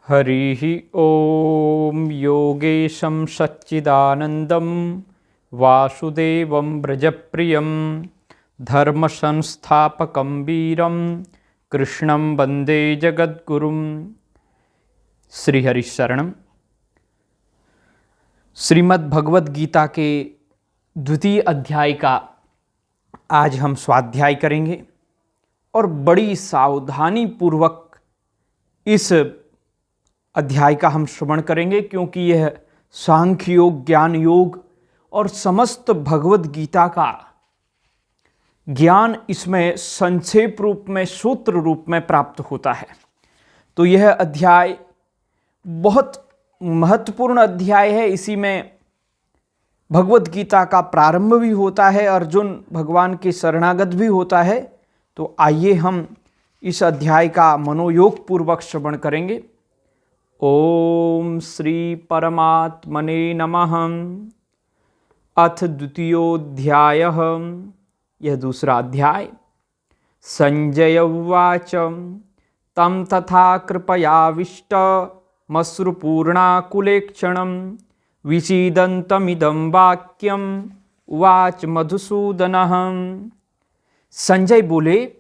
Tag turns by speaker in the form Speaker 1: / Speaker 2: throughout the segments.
Speaker 1: हरिः ॐ योगेशं सच्चिदानन्दं वासुदेवं व्रजप्रियं धर्मसंस्थापकं वीरं कृष्णं वन्दे जगद्गुरुं। श्रीहरिशरणम। श्रीमद् भगवद गीता के द्वितीय अध्याय का आज हम स्वाध्याय करेंगे और बड़ी सावधानी पूर्वक इस अध्याय का हम श्रवण करेंगे, क्योंकि यह सांख्य योग, ज्ञान योग और समस्त भगवद गीता का ज्ञान इसमें संक्षेप रूप में, सूत्र रूप में प्राप्त होता है। तो यह अध्याय बहुत महत्वपूर्ण अध्याय है। इसी में भगवद गीता का प्रारंभ भी होता है, अर्जुन भगवान के शरणागत भी होता है। तो आइए हम इस अध्याय का मनोयोग पूर्वक श्रवण करेंगे। ओम श्री परमात्मने नमः। अथ द्वितीयोऽध्यायः। यह दूसरा अध्याय। संजय उवाच तं तथा कृपयाविष्टमश्रुपूर्णाकुलेक्षणं विषीदन्तमिदं वाक्यम् उवाच मधुसूदनः। संजय बोले,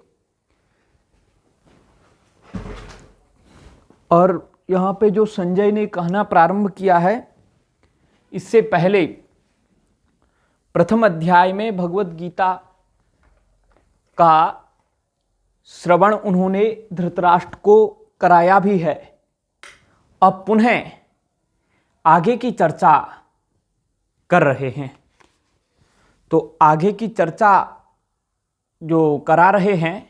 Speaker 1: और यहाँ पे जो संजय ने कहना प्रारंभ किया है, इससे पहले प्रथम अध्याय में भगवद गीता का श्रवण उन्होंने धृतराष्ट्र को कराया भी है। अब पुनः आगे की चर्चा कर रहे हैं। तो आगे की चर्चा जो करा रहे हैं,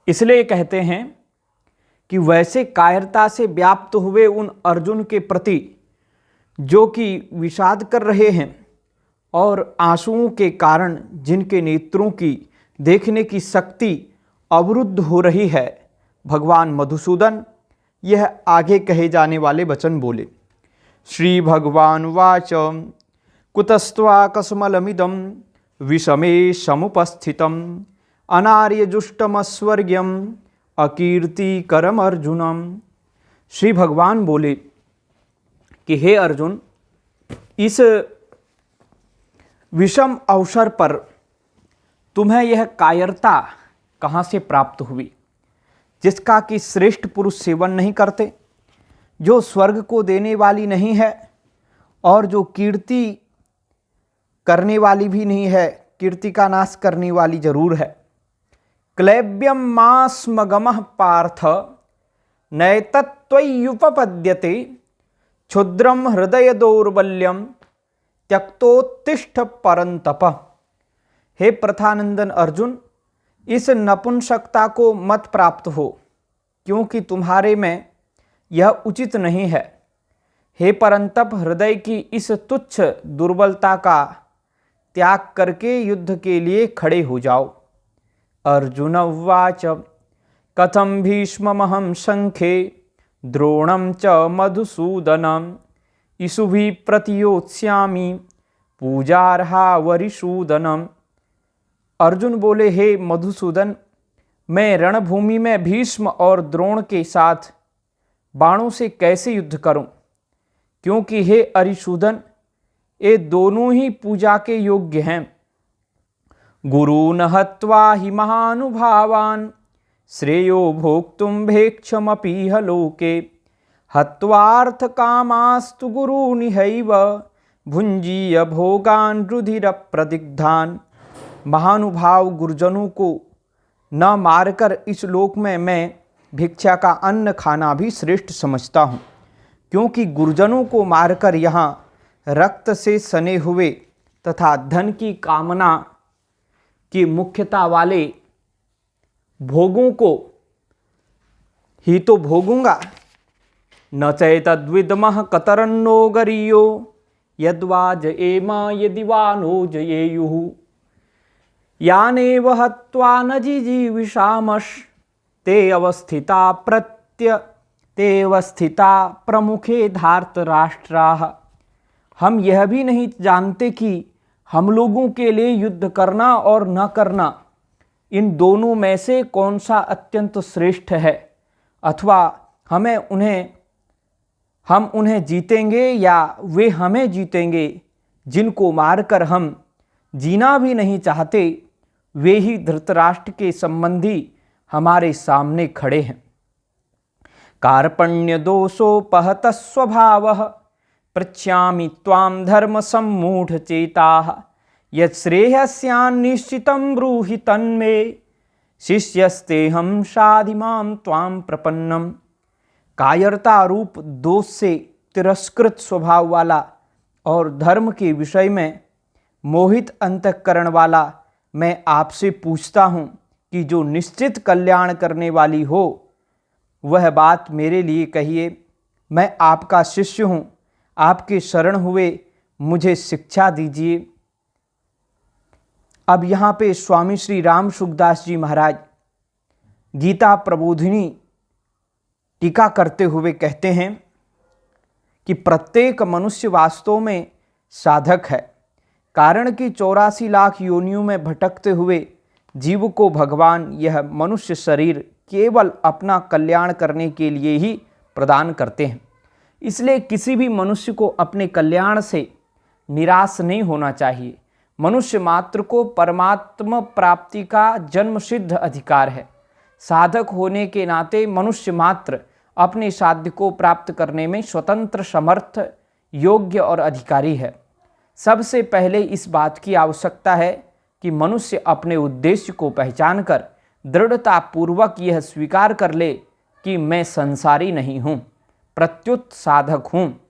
Speaker 1: इसलिए कहते हैं कि वैसे कायरता से व्याप्त हुए उन अर्जुन के प्रति जो कि विषाद कर रहे हैं और आंसुओं के कारण जिनके नेत्रों की देखने की शक्ति अवरुद्ध हो रही है, भगवान मधुसूदन यह आगे कहे जाने वाले वचन बोले। श्री भगवान वाच कुतस्त्वाकस्मलमिदं विषमे समुपस्थितम् अनार्यजुष्टमस्वर्ग्यम अकीर्तिकरम अर्जुनम। श्री भगवान बोले कि हे अर्जुन, इस विषम अवसर पर तुम्हें यह कायरता कहाँ से प्राप्त हुई, जिसका कि श्रेष्ठ पुरुष सेवन नहीं करते, जो स्वर्ग को देने वाली नहीं है और जो कीर्ति करने वाली भी नहीं है, कीर्ति का नाश करने वाली जरूर है। क्लैब्यम मास्मगमः पार्थ नैतत्त्वय्युपपद्यते क्षुद्रम हृदय दौर्बल्यम त्यक्तोत्तिष्ठ परंतप। हे प्रथानंदन अर्जुन, इस नपुंसकता को मत प्राप्त हो, क्योंकि तुम्हारे में यह उचित नहीं है। हे परंतप, हृदय की इस तुच्छ दुर्बलता का त्याग करके युद्ध के लिए खड़े हो जाओ। अर्जुन उवाच कथं भीष्ममहं संख्ये द्रोणं च मधुसूदनं इषुभिः प्रतियोत्स्यामि पूजार्हा वरिसूदनम्। अर्जुन बोले, हे मधुसूदन, मैं रणभूमि में भीष्म और द्रोण के साथ बाणों से कैसे युद्ध करूं, क्योंकि हे अरिसूदन, ये दोनों ही पूजा के योग्य हैं। गुरून् हत्वा हि महानुभावान् श्रेयो भोक्तुं भेक्षमपीह लोके हत्वार्थकामास्तु गुरूनिहैव भुञ्जीय भोगान् रुधिरप्रदिग्धान्। महानुभाव गुरुजनों को न मारकर इस लोक में मैं भिक्षा का अन्न खाना भी श्रेष्ठ समझता हूँ, क्योंकि गुरुजनों को मारकर यहाँ रक्त से सने हुए तथा धन की कामना की मुख्यता वाले भोगों को ही तो भोगूंगा। न चैतद्विद्मः कतरन्नो गरीयो यद्वा जयेम यदि वा नो जयेयुः यानेव हत्वा न जिजीविषामस्ते अवस्थिता प्रमुखे धार्तराष्ट्राः। हम यह भी नहीं जानते कि हम लोगों के लिए युद्ध करना और न करना, इन दोनों में से कौन सा अत्यंत श्रेष्ठ है, अथवा हम उन्हें जीतेंगे या वे हमें जीतेंगे। जिनको मारकर हम जीना भी नहीं चाहते, वे ही धृतराष्ट्र के संबंधी हमारे सामने खड़े हैं। कार्पण्य दोषोपहत स्वभावः पृच्छामि त्वां धर्म सम्मूढ़ चेताः यच्छ्रेयस्यान्निश्चितं ब्रूहि तन्मे शिष्यस्तेहं शाधिमां त्वां प्रपन्नम। कायरता रूप दोष से तिरस्कृत स्वभाव वाला और धर्म के विषय में मोहित अंतःकरण वाला मैं आपसे पूछता हूँ कि जो निश्चित कल्याण करने वाली हो वह बात मेरे लिए कहिए। मैं आपका शिष्य हूँ, आपके शरण हुए मुझे शिक्षा दीजिए। अब यहाँ पे स्वामी श्री राम सुखदास जी महाराज गीता प्रबोधिनी टीका करते हुए कहते हैं कि प्रत्येक मनुष्य वास्तव में साधक है। कारण कि 84 लाख योनियों में भटकते हुए जीव को भगवान यह मनुष्य शरीर केवल अपना कल्याण करने के लिए ही प्रदान करते हैं। इसलिए किसी भी मनुष्य को अपने कल्याण से निराश नहीं होना चाहिए। मनुष्य मात्र को परमात्मा प्राप्ति का जन्म सिद्ध अधिकार है। साधक होने के नाते मनुष्य मात्र अपने साध्य को प्राप्त करने में स्वतंत्र, समर्थ, योग्य और अधिकारी है। सबसे पहले इस बात की आवश्यकता है कि मनुष्य अपने उद्देश्य को पहचान कर दृढ़तापूर्वक यह स्वीकार कर ले कि मैं संसारी नहीं हूँ, प्रत्युत साधक हूँ।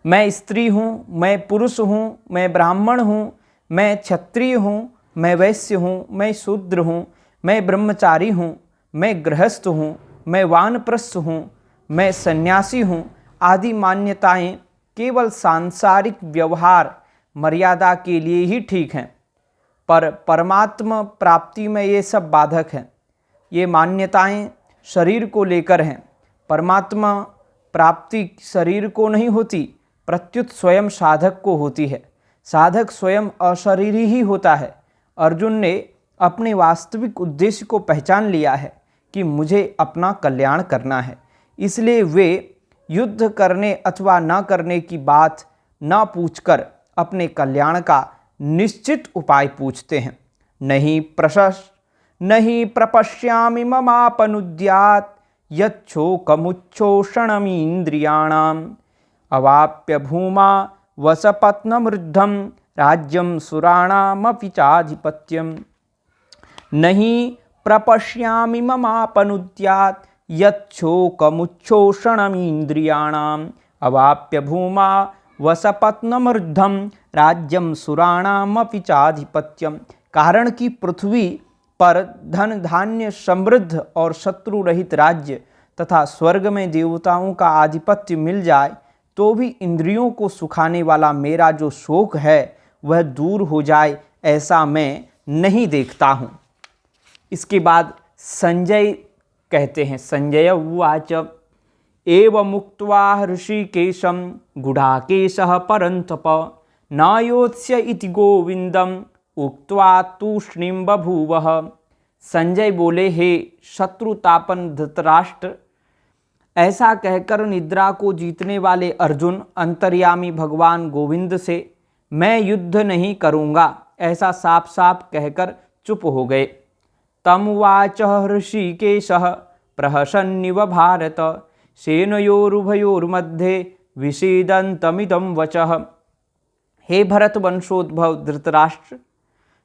Speaker 1: मैं स्त्री हूँ, मैं पुरुष हूँ, मैं ब्राह्मण हूँ, मैं क्षत्रिय हूँ, मैं वैश्य हूँ, मैं शूद्र हूँ, मैं ब्रह्मचारी हूँ, मैं गृहस्थ हूँ, मैं वानप्रस्थ हूँ, मैं सन्यासी हूँ आदि मान्यताएं केवल सांसारिक व्यवहार मर्यादा के लिए ही ठीक हैं, पर परमात्मा प्राप्ति में ये सब बाधक हैं। ये मान्यताएं शरीर को लेकर हैं। परमात्मा प्राप्ति शरीर को नहीं होती, प्रत्युत स्वयं साधक को होती है। साधक स्वयं अशरीरी ही होता है। अर्जुन ने अपने वास्तविक उद्देश्य को पहचान लिया है कि मुझे अपना कल्याण करना है। इसलिए वे युद्ध करने अथवा न करने की बात न पूछकर अपने कल्याण का निश्चित उपाय पूछते हैं। नहीं प्रपश्यामि ममापनुद्यात् यच्छोकमुच्छोषणमीन्द्रियाणाम् अवाप्य भूमा वसपत्नमृद्धं राज्यं सुराणामपि चाधिपत्यम्। नहीं प्रपश्यामि ममापनुद्यात् यच्छोकमुच्छोषणमीन्द्रियाणाम् अवाप्य भूमा वसपत्नमृद्धं राज्यं सुराणामपि चाधिपत्यम्। कारण कि पृथ्वी पर धन धान्य समृद्ध और शत्रु रहित राज्य तथा स्वर्ग में देवताओं का आधिपत्य मिल जाए तो भी इंद्रियों को सुखाने वाला मेरा जो शोक है वह दूर हो जाए, ऐसा मैं नहीं देखता हूँ। इसके बाद संजय कहते हैं, संजय उवाच एवमुक्त्वा ऋषिकेशं गुडाकेशः परन्तप नायोत्स्य इति गोविंदम उक्त्वा तूष्णीं बभूवः। संजय बोले, हे शत्रुतापन धृतराष्ट्र, ऐसा कहकर निद्रा को जीतने वाले अर्जुन अंतर्यामी भगवान गोविंद से मैं युद्ध नहीं करूँगा ऐसा साफ साफ कहकर चुप हो गए। तमुवाच ऋषिकेशः प्रहसन्निव भारत सेनयोरुभयोर्मध्ये विषेदन्तमिदं वचः। हे भरत वंशोद्भव धृतराष्ट्र,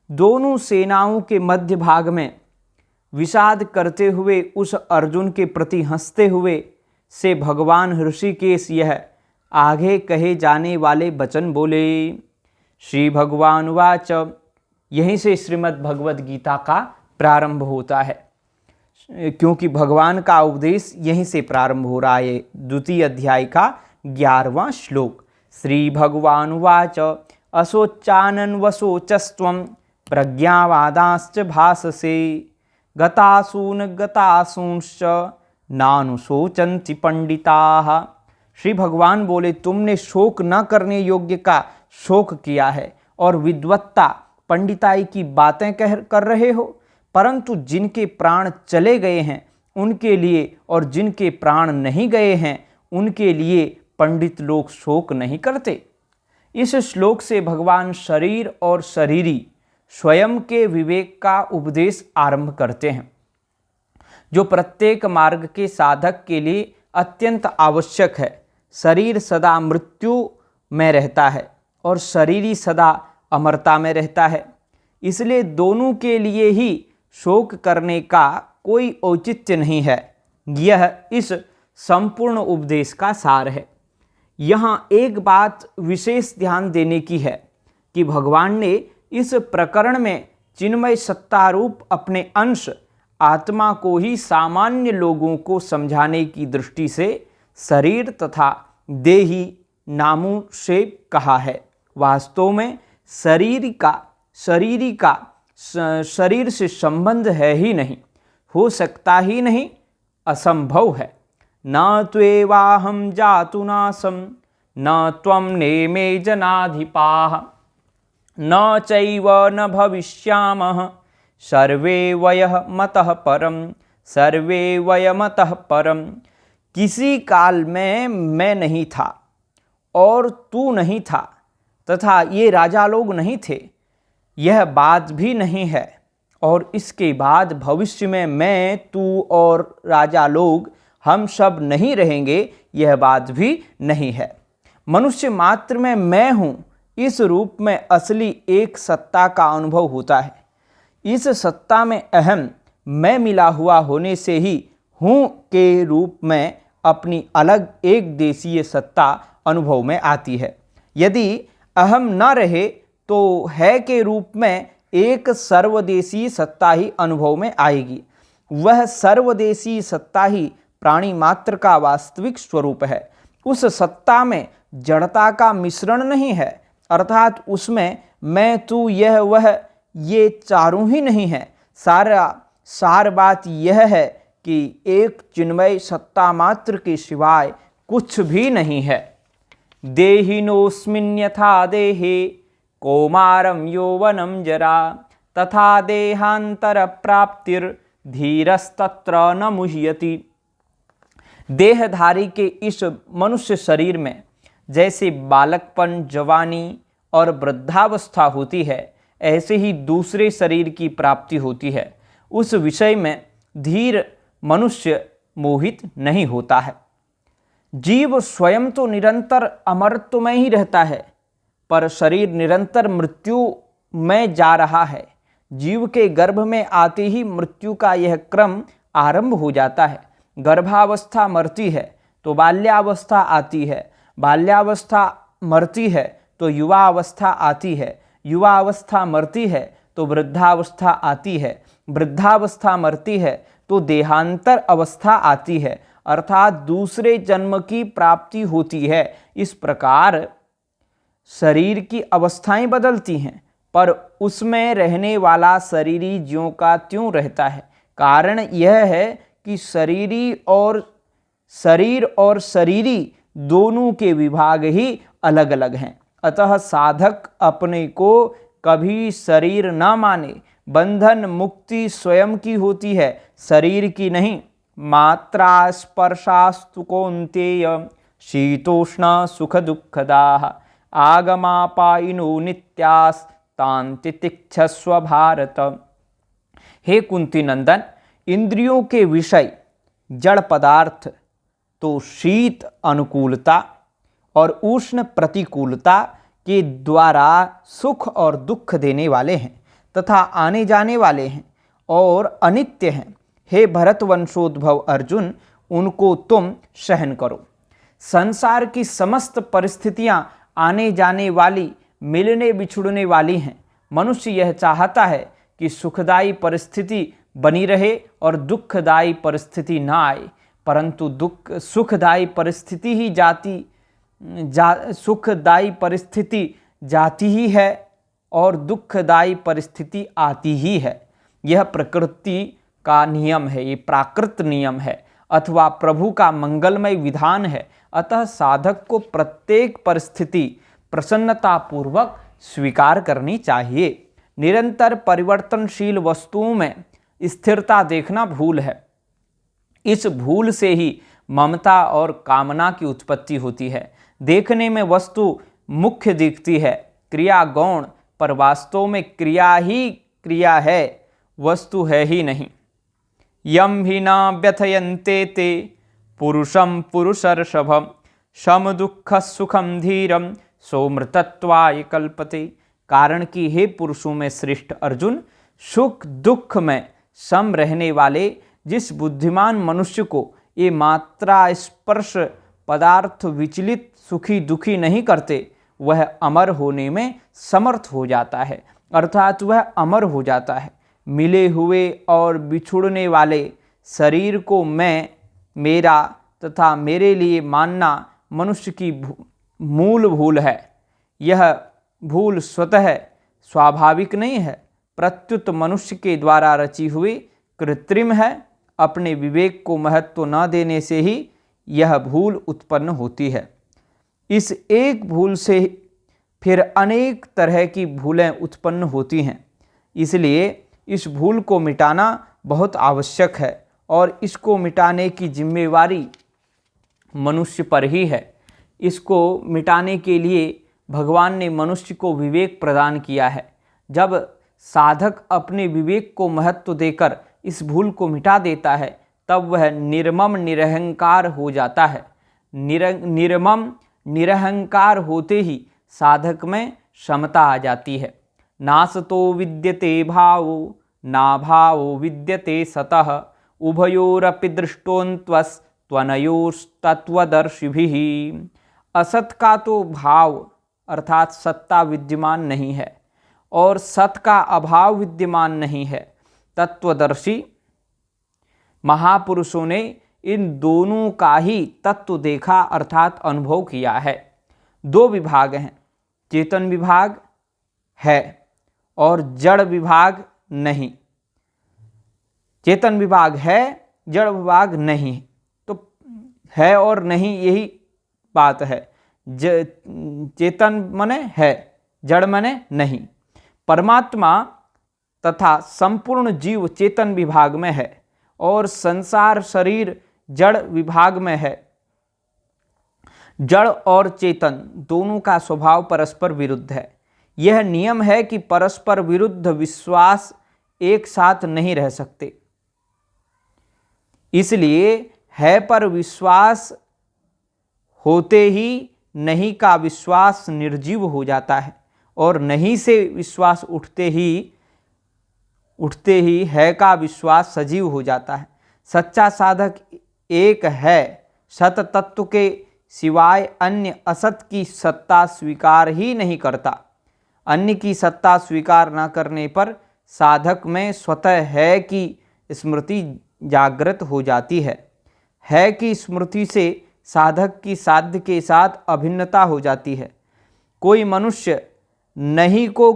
Speaker 1: दोनों सेनाओं के मध्य भाग में विषाद करते हुए उस अर्जुन के प्रति हंसते हुए से भगवान ऋषिकेश यह आगे कहे जाने वाले वचन बोले। श्री भगवान वाच, यहीं से श्रीमद् भगवद गीता का प्रारंभ होता है, क्योंकि भगवान का उपदेश यहीं से प्रारंभ हो रहा है। द्वितीय अध्याय का 11वां श्लोक। श्री भगवान वाच असोच्चानन वसोचस्त्वं प्रज्ञावादांश्च भाससे गतासूंश्च नानुशोचन्ति पंडिताः। श्री भगवान बोले, तुमने शोक न करने योग्य का शोक किया है और विद्वत्ता पंडिताई की बातें कर रहे हो, परंतु जिनके प्राण चले गए हैं उनके लिए, और जिनके प्राण नहीं गए हैं उनके लिए पंडित लोग शोक नहीं करते। इस श्लोक से भगवान शरीर और शरीरी स्वयं के विवेक का उपदेश आरंभ करते हैं, जो प्रत्येक मार्ग के साधक के लिए अत्यंत आवश्यक है। शरीर सदा मृत्यु में रहता है और शरीरी सदा अमरता में रहता है, इसलिए दोनों के लिए ही शोक करने का कोई औचित्य नहीं है। यह इस संपूर्ण उपदेश का सार है। यहाँ एक बात विशेष ध्यान देने की है कि भगवान ने इस प्रकरण में चिन्मय सत्तारूप अपने अंश आत्मा को ही सामान्य लोगों को समझाने की दृष्टि से शरीर तथा देही नामों से कहा है। वास्तव में शरीर से संबंध है ही नहीं, हो सकता ही नहीं, असंभव है। न त्वेवाहं जातु नासं न त्वं नेमे जनाधिपाः न चैव न भविष्यामः सर्वे वयमतः परम, सर्वे वयमतः परम। किसी काल में मैं नहीं था और तू नहीं था तथा ये राजा लोग नहीं थे, यह बात भी नहीं है, और इसके बाद भविष्य में मैं, तू और राजा लोग हम सब नहीं रहेंगे, यह बात भी नहीं है। मनुष्य मात्र में मैं हूँ, इस रूप में असली एक सत्ता का अनुभव होता है। इस सत्ता में अहम मैं मिला हुआ होने से ही हूँ के रूप में अपनी अलग एक देशीय सत्ता अनुभव में आती है। यदि अहम न रहे तो है के रूप में एक सर्वदेशीय सत्ता ही अनुभव में आएगी। वह सर्वदेशीय सत्ता ही प्राणी मात्र का वास्तविक स्वरूप है। उस सत्ता में जड़ता का मिश्रण नहीं है, अर्थात उसमें मैं, तू, यह, वह, ये चारों ही नहीं है। सार बात यह है कि एक चिन्मय सत्ता मात्र के सिवाय कुछ भी नहीं है। देहिनोऽस्मिन् यथा देहे कौमारं यौवनं जरा तथा देहांतर प्राप्तिर्धीरस्तत्र न मुह्यति। देहधारी के इस मनुष्य शरीर में जैसे बालकपन, जवानी और वृद्धावस्था होती है, ऐसे ही दूसरे शरीर की प्राप्ति होती है। उस विषय में धीर मनुष्य मोहित नहीं होता है। जीव स्वयं तो निरंतर अमरत्व में ही रहता है, पर शरीर निरंतर मृत्यु में जा रहा है। जीव के गर्भ में आते ही मृत्यु का यह क्रम आरंभ हो जाता है। गर्भावस्था मरती है तो बाल्यावस्था आती है, बाल्यावस्था मरती है तो युवावस्था आती है, युवावस्था मरती है तो वृद्धावस्था आती है, वृद्धावस्था मरती है तो देहांतर अवस्था आती है, अर्थात दूसरे जन्म की प्राप्ति होती है। इस प्रकार शरीर की अवस्थाएं बदलती हैं, पर उसमें रहने वाला शरीरी ज्यों का त्यों रहता है। कारण यह है कि शरीर और शरीरी दोनों के विभाग ही अलग अलग हैं। अतः साधक अपने को कभी शरीर न माने। बंधन मुक्ति स्वयं की होती है, शरीर की नहीं। मात्रा स्पर्शास्तु कौन्तेय शीतोष्ण सुख दुःखदाः आगमापायिनो नित्यास्तान् तितिक्षस्व भारत। हे कुंती नंदन, इंद्रियों के विषय जड़ पदार्थ तो शीत अनुकूलता और उष्ण प्रतिकूलता के द्वारा सुख और दुख देने वाले हैं तथा आने जाने वाले हैं और अनित्य हैं। हे भरत वंशोद्भव अर्जुन, उनको तुम सहन करो। संसार की समस्त परिस्थितियां आने जाने वाली, मिलने बिछुड़ने वाली हैं। मनुष्य यह चाहता है कि सुखदायी परिस्थिति बनी रहे और दुखदायी परिस्थिति ना आए, परंतु सुखदायी परिस्थिति जाती ही है और दुखदायी परिस्थिति आती ही है। यह प्रकृति का नियम है, ये प्राकृत नियम है अथवा प्रभु का मंगलमय विधान है। अतः साधक को प्रत्येक परिस्थिति प्रसन्नतापूर्वक स्वीकार करनी चाहिए। निरंतर परिवर्तनशील वस्तुओं में स्थिरता देखना भूल है। इस भूल से ही ममता और कामना की उत्पत्ति होती है। देखने में वस्तु मुख्य दिखती है, क्रिया गौण, पर वास्तव में क्रिया ही क्रिया है, वस्तु है ही नहीं। यम ही न व्यथयन्ते ते पुरुषम पुरुषर्षभम शम दुख सुखम धीरम सोमृतत्वाय कल्पते। कारण कि हे पुरुषों में श्रेष्ठ अर्जुन, सुख दुख में सम रहने वाले जिस बुद्धिमान मनुष्य को ये मात्रा स्पर्श पदार्थ विचलित सुखी दुखी नहीं करते, वह अमर होने में समर्थ हो जाता है, अर्थात वह अमर हो जाता है। मिले हुए और बिछुड़ने वाले शरीर को मैं, मेरा तथा मेरे लिए मानना मनुष्य की मूल भूल है। यह भूल स्वतः स्वाभाविक नहीं है, प्रत्युत मनुष्य के द्वारा रची हुई कृत्रिम है। अपने विवेक को महत्व न देने से ही यह भूल उत्पन्न होती है। इस एक भूल से फिर अनेक तरह की भूलें उत्पन्न होती हैं। इसलिए इस भूल को मिटाना बहुत आवश्यक है और इसको मिटाने की जिम्मेवारी मनुष्य पर ही है। इसको मिटाने के लिए भगवान ने मनुष्य को विवेक प्रदान किया है। जब साधक अपने विवेक को महत्व देकर इस भूल को मिटा देता है, तब वह निर्मम निरहंकार हो जाता है। निर्मम निरहंकार होते ही साधक में क्षमता आ जाती है। नासतो विद्यते भावो ना भावो विद्यते सतः उभयोरपि दृष्टोन्त्वनयोस्तत्वदर्शिभिः। असत का तो भाव अर्थात सत्ता विद्यमान नहीं है और सत का अभाव विद्यमान नहीं है। तत्वदर्शी महापुरुषों ने इन दोनों का ही तत्व देखा अर्थात अनुभव किया है। दो विभाग हैं, चेतन विभाग है और जड़ विभाग नहीं। चेतन विभाग है, जड़ विभाग नहीं। तो है और नहीं यही बात है। चेतन माने है, जड़ माने नहीं। परमात्मा तथा संपूर्ण जीव चेतन विभाग में है और संसार शरीर जड़ विभाग में है। जड़ और चेतन दोनों का स्वभाव परस्पर विरुद्ध है। यह नियम है कि परस्पर विरुद्ध विश्वास एक साथ नहीं रह सकते। इसलिए है पर विश्वास होते ही नहीं का विश्वास निर्जीव हो जाता है और नहीं से विश्वास उठते ही है का विश्वास सजीव हो जाता है। सच्चा साधक एक है सत तत्व के सिवाय अन्य असत की सत्ता स्वीकार ही नहीं करता। अन्य की सत्ता स्वीकार न करने पर साधक में स्वतः है की स्मृति जागृत हो जाती है। है की स्मृति से साधक की साध्य के साथ अभिन्नता हो जाती है। कोई मनुष्य नहीं को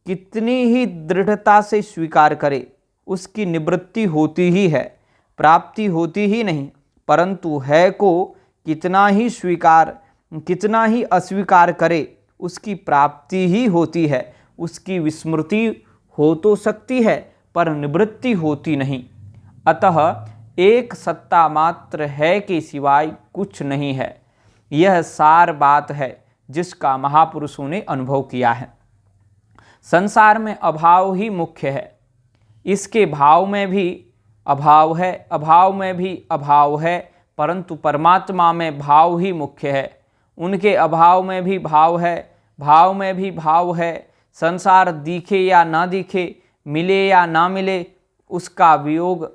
Speaker 1: कितनी ही दृढ़ता से स्वीकार करे, उसकी निवृत्ति होती ही है, प्राप्ति होती ही नहीं। परंतु है को कितना ही अस्वीकार करे, उसकी प्राप्ति ही होती है। उसकी विस्मृति हो तो सकती है पर निवृत्ति होती नहीं। अतः एक सत्ता मात्र है के सिवाय कुछ नहीं है। यह सार बात है जिसका महापुरुषों ने अनुभव किया है। संसार में अभाव ही मुख्य है, इसके भाव में भी अभाव है, अभाव में भी अभाव है, परंतु परमात्मा में भाव ही मुख्य है। उनके अभाव में भी भाव है, भाव में भी भाव है। संसार दिखे या ना दिखे, मिले या ना मिले, उसका वियोग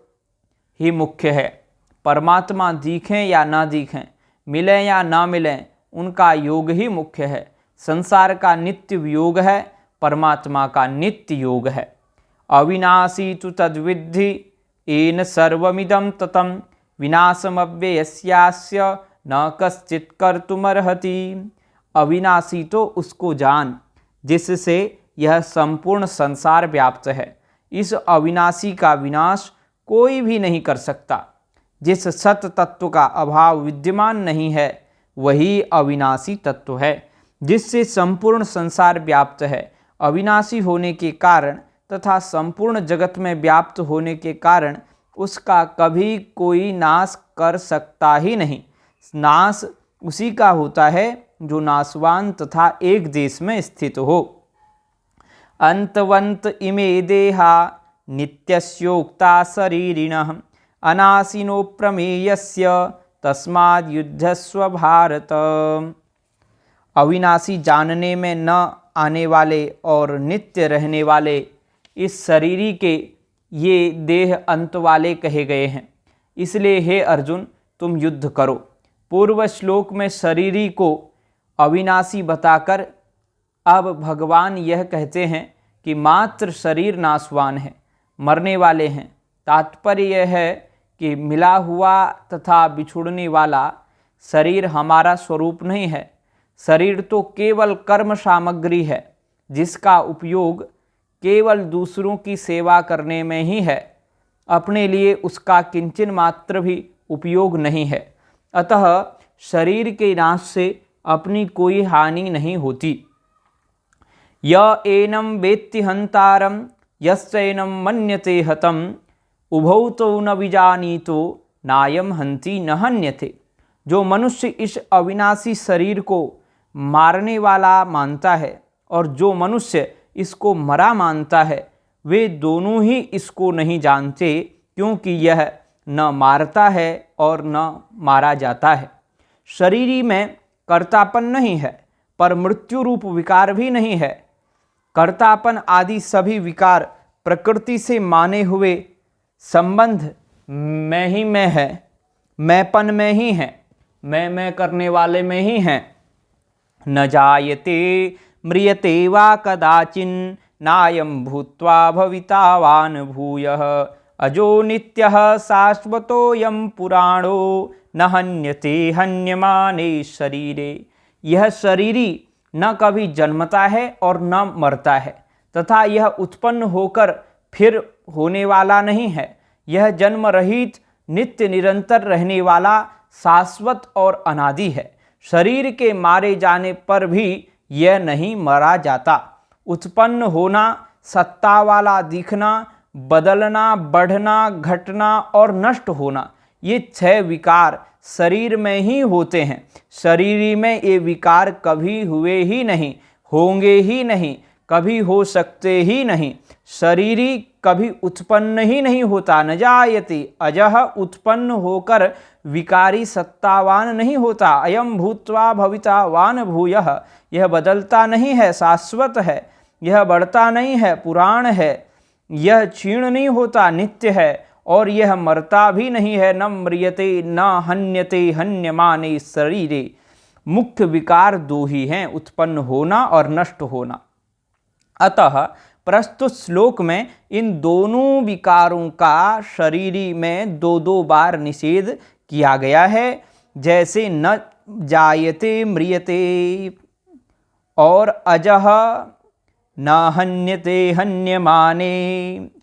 Speaker 1: ही मुख्य है। परमात्मा दिखें या ना दिखें, मिलें या ना मिलें, उनका योग ही मुख्य है। संसार का नित्य वियोग है, परमात्मा का नित्य योग है। अविनाशी तु तद्विद्धि येन सर्वमिदं ततं विनाशमव्ययस्यास्य न कश्चित् कर्तुमर्हति। अविनाशी तो उसको जान जिससे यह संपूर्ण संसार व्याप्त है। इस अविनाशी का विनाश कोई भी नहीं कर सकता। जिस सत तत्व का अभाव विद्यमान नहीं है वही अविनाशी तत्व है, जिससे संपूर्ण संसार व्याप्त है। अविनाशी होने के कारण तथा संपूर्ण जगत में व्याप्त होने के कारण उसका कभी कोई नाश कर सकता ही नहीं। नाश उसी का होता है जो नाशवान तथा एक देश में स्थित हो। अंतवंत इमे देहा नित्यस्योक्ता शरीरिणः अनाशिनो प्रमेयस्य तस्माद् युद्धस्व भारत। अविनाशी जानने में न आने वाले और नित्य रहने वाले इस शरीरी के ये देह अंत वाले कहे गए हैं, इसलिए हे अर्जुन तुम युद्ध करो। पूर्व श्लोक में शरीरी को अविनाशी बताकर अब भगवान यह कहते हैं कि मात्र शरीर नाशवान है, मरने वाले हैं। तात्पर्य यह है कि मिला हुआ तथा बिछुड़ने वाला शरीर हमारा स्वरूप नहीं है। शरीर तो केवल कर्म सामग्री है जिसका उपयोग केवल दूसरों की सेवा करने में ही है, अपने लिए उसका किंचन मात्र भी उपयोग नहीं है। अतः शरीर के नाश से अपनी कोई हानि नहीं होती। य एनं वेत्ति हन्तारं यस्यैनं मन्यते हतम् उभौ तो न विजानीतो नायं हन्ति न हन्यते। जो मनुष्य इस अविनाशी शरीर को मारने वाला मानता है और जो मनुष्य इसको मरा मानता है, वे दोनों ही इसको नहीं जानते, क्योंकि यह न मारता है और न मारा जाता है। शरीरी में कर्तापन नहीं है, पर मृत्यु रूप विकार भी नहीं है। कर्तापन आदि सभी विकार प्रकृति से माने हुए संबंध मैं ही में है, मैंपन में ही है, मैं करने वाले में ही हैं। न जायते म्रियते वा कदाचिन् नायं भूत्वा भवितावान भूयः अजो नित्यः शाश्वतोऽयं पुराणो न हन्यते हन्यमाने शरीरे। यह शरीरी न कभी जन्मता है और न मरता है, तथा यह उत्पन्न होकर फिर होने वाला नहीं है। यह जन्म रहित नित्य निरंतर रहने वाला शाश्वत और अनादि है। शरीर के मारे जाने पर भी यह नहीं मरा जाता। उत्पन्न होना, सत्ता वाला दिखना, बदलना, बढ़ना, घटना और नष्ट होना, ये 6 विकार शरीर में ही होते हैं। शरीर में ये विकार कभी हुए ही नहीं, होंगे ही नहीं, कभी हो सकते ही नहीं। शरीरी कभी उत्पन्न ही नहीं होता। न जायते अजः, उत्पन्न होकर विकारी सत्तावान नहीं होता। अयम भूत्वा भवितावान भूयः, यह बदलता नहीं है, शाश्वत है। यह बढ़ता नहीं है, पुराण है। यह क्षीण नहीं होता, नित्य है। और यह मरता भी नहीं है। न म्रियते न हन्यते हन्यमाने शरीरे। मुख्य विकार 2 ही हैं, उत्पन्न होना और नष्ट होना। अतः प्रस्तुत श्लोक में इन दोनों विकारों का शरीरी में 2-2 बार निषेध किया गया है। जैसे न जायते म्रियते और अजः न हन्यते हन्यमाने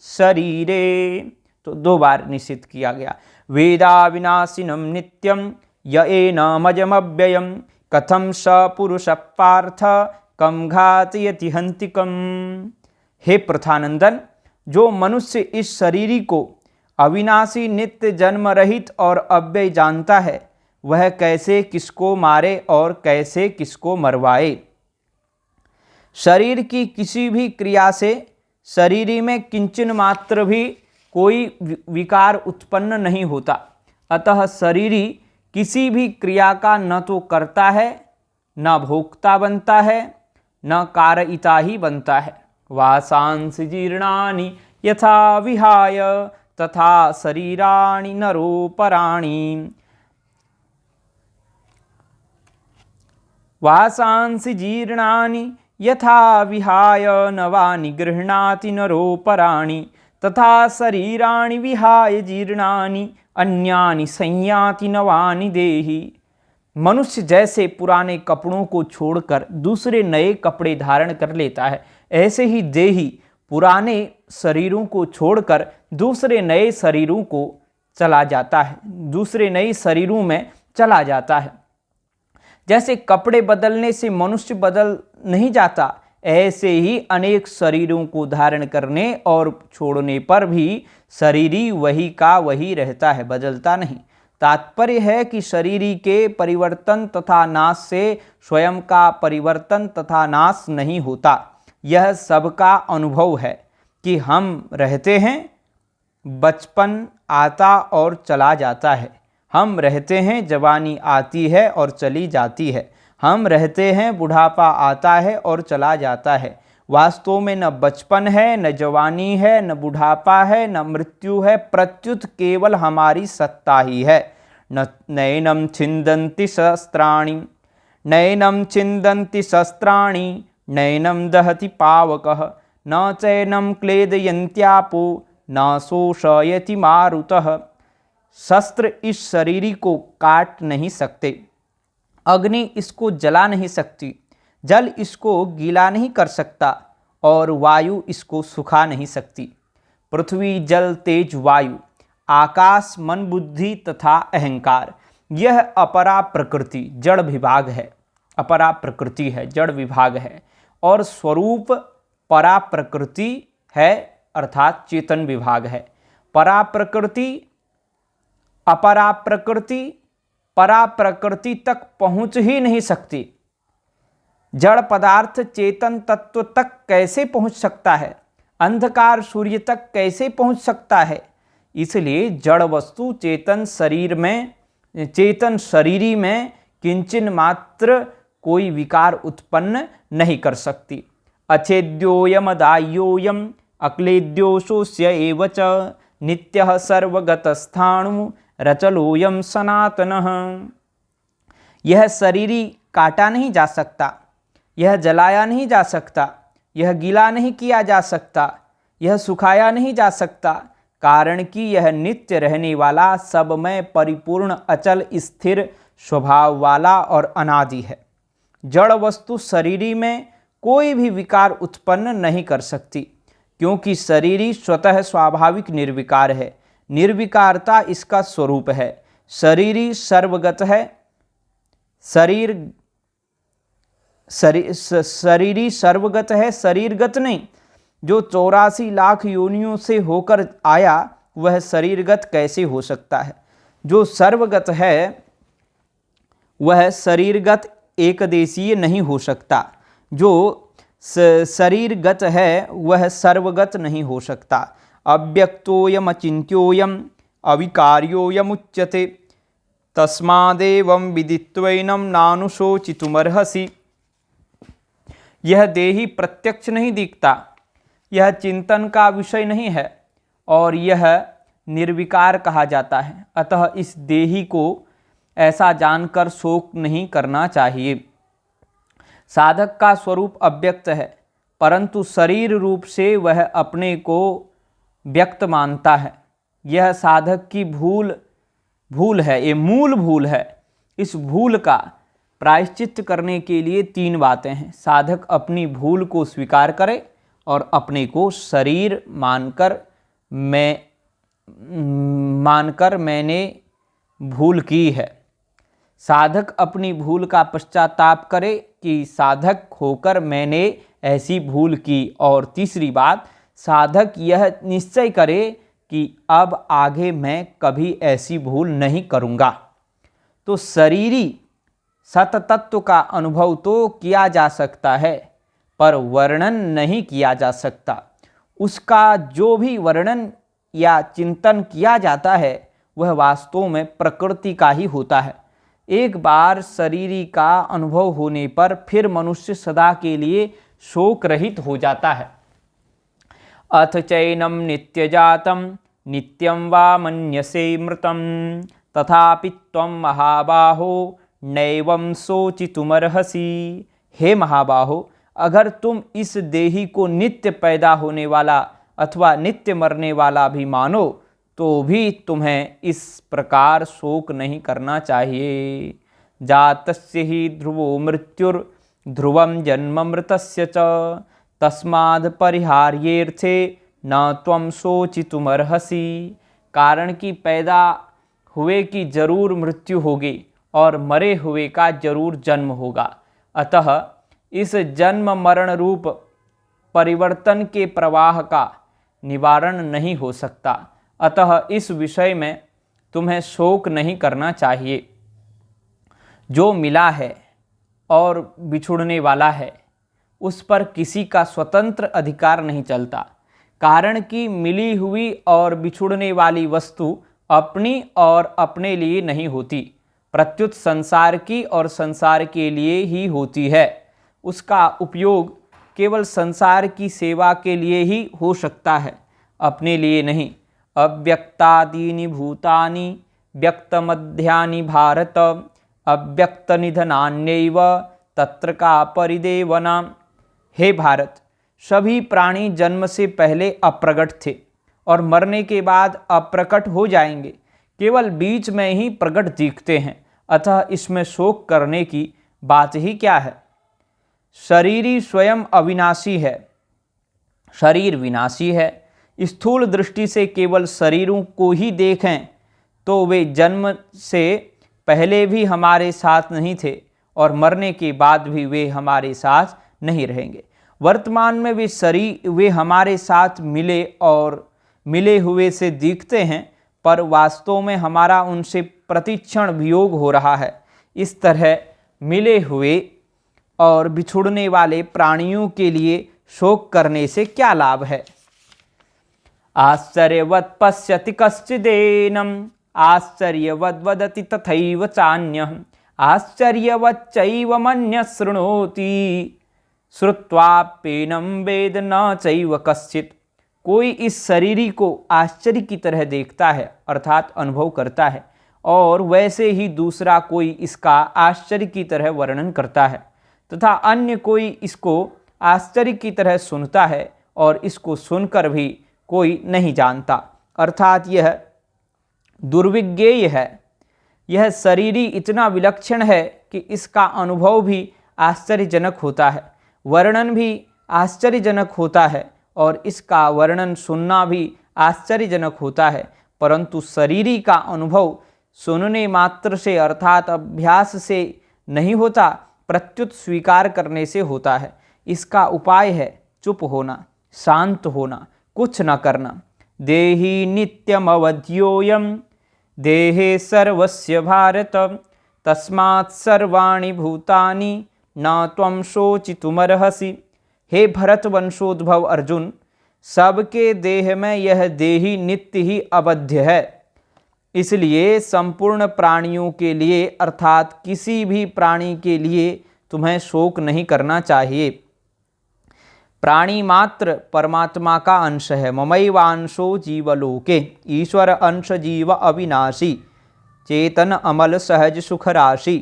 Speaker 1: शरीरे, तो 2 बार निषेध किया गया। वेदा विनाशिनं नित्यं य एनमजमव्ययं कथं स पुरुष पार्थ कम घातयति हन्तिकम्। हे प्रथानंदन, जो मनुष्य इस शरीरी को अविनाशी, नित्य, जन्म रहित और अव्यय जानता है, वह कैसे किसको मारे और कैसे किसको मरवाए। शरीर की किसी भी क्रिया से शरीरी में किंचन मात्र भी कोई विकार उत्पन्न नहीं होता। अतः शरीरी किसी भी क्रिया का न तो करता है, न भोक्ता बनता है, न कारयिता ही बनता है। वासांसि जीर्णानि यथा विहाय तथा शरीराणि नरोपराणि। वासांसि जीर्णानि यथा विहाय नवानि गृह्णाति नरोपराणि तथा शरीराणि विहाय जीर्णानि अन्यानि संयाति नवानि देहि। मनुष्य जैसे पुराने कपड़ों को छोड़कर दूसरे नए कपड़े धारण कर लेता है, ऐसे ही देही पुराने शरीरों को छोड़कर दूसरे नए शरीरों को चला जाता है, दूसरे नए शरीरों में चला जाता है। जैसे कपड़े बदलने से मनुष्य बदल नहीं जाता, ऐसे ही अनेक शरीरों को धारण करने और छोड़ने पर भी शरीरी वही का वही रहता है, बदलता नहीं। तात्पर्य है कि शरीरी के परिवर्तन तथा नाश से स्वयं का परिवर्तन तथा नाश नहीं होता। यह सबका अनुभव है कि हम रहते हैं, बचपन आता और चला जाता है। हम रहते हैं, जवानी आती है और चली जाती है। हम रहते हैं, बुढ़ापा आता है और चला जाता है। वास्तव में न बचपन है, न जवानी है, न बुढ़ापा है, न मृत्यु है, प्रत्युत केवल हमारी सत्ता ही है। नैनं छिन्दन्ति शस्त्राणि, नैनं छिन्दन्ति शस्त्राणि, नैनं दहति पावकः, न चैनं क्लेदयन्त्यापो, न शोषयति मारुतः। शस्त्र इस शरीर को काट नहीं सकते, अग्नि इसको जला नहीं सकती, जल इसको गीला नहीं कर सकता और वायु इसको सुखा नहीं सकती। पृथ्वी, जल, तेज, वायु, आकाश, मन, बुद्धि तथा अहंकार, यह अपरा प्रकृति जड़ विभाग है। अपरा प्रकृति है, जड़ विभाग है, और स्वरूप परा प्रकृति है, अर्थात चेतन विभाग है। परा प्रकृति अपरा प्रकृति परा प्रकृति तक पहुंच ही नहीं सकती। जड़ पदार्थ चेतन तत्व तक कैसे पहुंच सकता है? अंधकार सूर्य तक कैसे पहुंच सकता है? इसलिए जड़ वस्तु चेतन शरीरी में किंचन मात्र कोई विकार उत्पन्न नहीं कर सकती। अच्छेद्योयम अदाह्योयम अक्लेद्योशोस्य एव च नित्यः सर्वगतस्थाणु रचलोयम सनातनः। यह शरीरी काटा नहीं जा सकता, यह जलाया नहीं जा सकता, यह गीला नहीं किया जा सकता, यह सुखाया नहीं जा सकता, कारण कि यह नित्य रहने वाला, सब में परिपूर्ण, अचल, स्थिर स्वभाव वाला और अनादि है। जड़ वस्तु शरीरी में कोई भी विकार उत्पन्न नहीं कर सकती, क्योंकि शरीरी स्वतः स्वाभाविक निर्विकार है। निर्विकारता इसका स्वरूप है। शरीरी सर्वगत है, शरीरी सर्वगत है, शरीरगत नहीं। जो 84 लाख योनियों से होकर आया वह शरीरगत कैसे हो सकता है? जो सर्वगत है वह शरीरगत एकदेशीय नहीं हो सकता। जो शरीरगत है वह सर्वगत नहीं हो सकता। अव्यक्तोयम अचिन्त्योयम अविकार्योयमुच्यते तस्मादेवं विदित्वैनं नानुशोचितुमर्हसि। यह देही प्रत्यक्ष नहीं दिखता, यह चिंतन का विषय नहीं है और यह निर्विकार कहा जाता है। अतः इस देही को ऐसा जानकर शोक नहीं करना चाहिए। साधक का स्वरूप अव्यक्त है, परंतु शरीर रूप से वह अपने को व्यक्त मानता है। यह साधक की भूल है, ये मूल भूल है। इस भूल का प्रायश्चित करने के लिए 3 बातें हैं। साधक अपनी भूल को स्वीकार करे और अपने को शरीर मानकर मैंने भूल की है। साधक अपनी भूल का पश्चाताप करे कि साधक होकर मैंने ऐसी भूल की। और तीसरी बात, साधक यह निश्चय करे कि अब आगे मैं कभी ऐसी भूल नहीं करूँगा। तो शरीरी सततत्व का अनुभव तो किया जा सकता है, पर वर्णन नहीं किया जा सकता। उसका जो भी वर्णन या चिंतन किया जाता है वह वास्तव में प्रकृति का ही होता है। एक बार शरीरी का अनुभव होने पर फिर मनुष्य सदा के लिए शोक रहित हो जाता है। अथ चैनं नित्यजातं नित्यं वा मन्यसे मृतं तथापि त्वं महाबाहो नैवं शोचितुमर्हसि। हे महाबाहो, अगर तुम इस देही को नित्य पैदा होने वाला अथवा नित्य मरने वाला भी मानो तो भी तुम्हें इस प्रकार शोक नहीं करना चाहिए। जातस्य हि ध्रुवो मृत्युर्ध्रुवं जन्म मृतस्य च तस्माद् परिहार्येऽर्थे न त्वं शोचितुमर्हसि। कारण कि पैदा हुए की जरूर मृत्यु होगी और मरे हुए का जरूर जन्म होगा। अतः इस जन्म मरण रूप परिवर्तन के प्रवाह का निवारण नहीं हो सकता। अतः इस विषय में तुम्हें शोक नहीं करना चाहिए। जो मिला है और बिछुड़ने वाला है, उस पर किसी का स्वतंत्र अधिकार नहीं चलता, कारण कि मिली हुई और बिछुड़ने वाली वस्तु अपनी और अपने लिए नहीं होती, प्रत्युत संसार की और संसार के लिए ही होती है। उसका उपयोग केवल संसार की सेवा के लिए ही हो सकता है, अपने लिए नहीं। अव्यक्तादीनि भूतानि व्यक्तमध्यानि भारत अव्यक्तनिधनान्यैव तत्र का परिदेवना। हे भारत, सभी प्राणी जन्म से पहले अप्रकट थे और मरने के बाद अप्रकट हो जाएंगे, केवल बीच में ही प्रकट दिखते हैं, अतः इसमें शोक करने की बात ही क्या है। शरीरी स्वयं अविनाशी है, शरीर विनाशी है। स्थूल दृष्टि से केवल शरीरों को ही देखें तो वे जन्म से पहले भी हमारे साथ नहीं थे और मरने के बाद भी वे हमारे साथ नहीं रहेंगे। वर्तमान में वे हमारे साथ मिले और मिले हुए से दिखते हैं, पर वास्तव में हमारा उनसे प्रतिक्षण वियोग हो रहा है। इस तरह मिले हुए और बिछुड़ने वाले प्राणियों के लिए शोक करने से क्या लाभ है। आश्चर्यवत् पश्यति कश्चिदेनम् आश्चर्यवद् वदति तथैव चान्यः आश्चर्यवच्चैव मन्यः शृणोति श्रुत्वाप्येनं वेद न चैव कश्चित्। कोई इस शरीरी को आश्चर्य की तरह देखता है, अर्थात अनुभव करता है, और वैसे ही दूसरा कोई इसका आश्चर्य की तरह वर्णन करता है, तथा अन्य कोई इसको आश्चर्य की तरह सुनता है और इसको सुनकर भी कोई नहीं जानता, अर्थात यह दुर्विज्ञेय है। यह शरीरी इतना विलक्षण है कि इसका अनुभव भी आश्चर्यजनक होता है, वर्णन भी आश्चर्यजनक होता है और इसका वर्णन सुनना भी आश्चर्यजनक होता है, परंतु शरीरी का अनुभव सुनने मात्र से अर्थात अभ्यास से नहीं होता, प्रत्युत स्वीकार करने से होता है। इसका उपाय है चुप होना, शांत होना, कुछ न करना। देहि नित्यमवध्योऽयं देहे सर्वस्य भारत तस्मात् सर्वाणि भूतानि न त्वं शोचितुमर्हसि। हे भरत वंशोद्भव अर्जुन, सबके देह में यह देही नित्य ही अवध्य है, इसलिए संपूर्ण प्राणियों के लिए अर्थात किसी भी प्राणी के लिए तुम्हें शोक नहीं करना चाहिए। प्राणी मात्र परमात्मा का अंश है। ममैवांशो जीवलोके ईश्वर अंश जीव अविनाशी चेतन अमल सहज सुख राशि।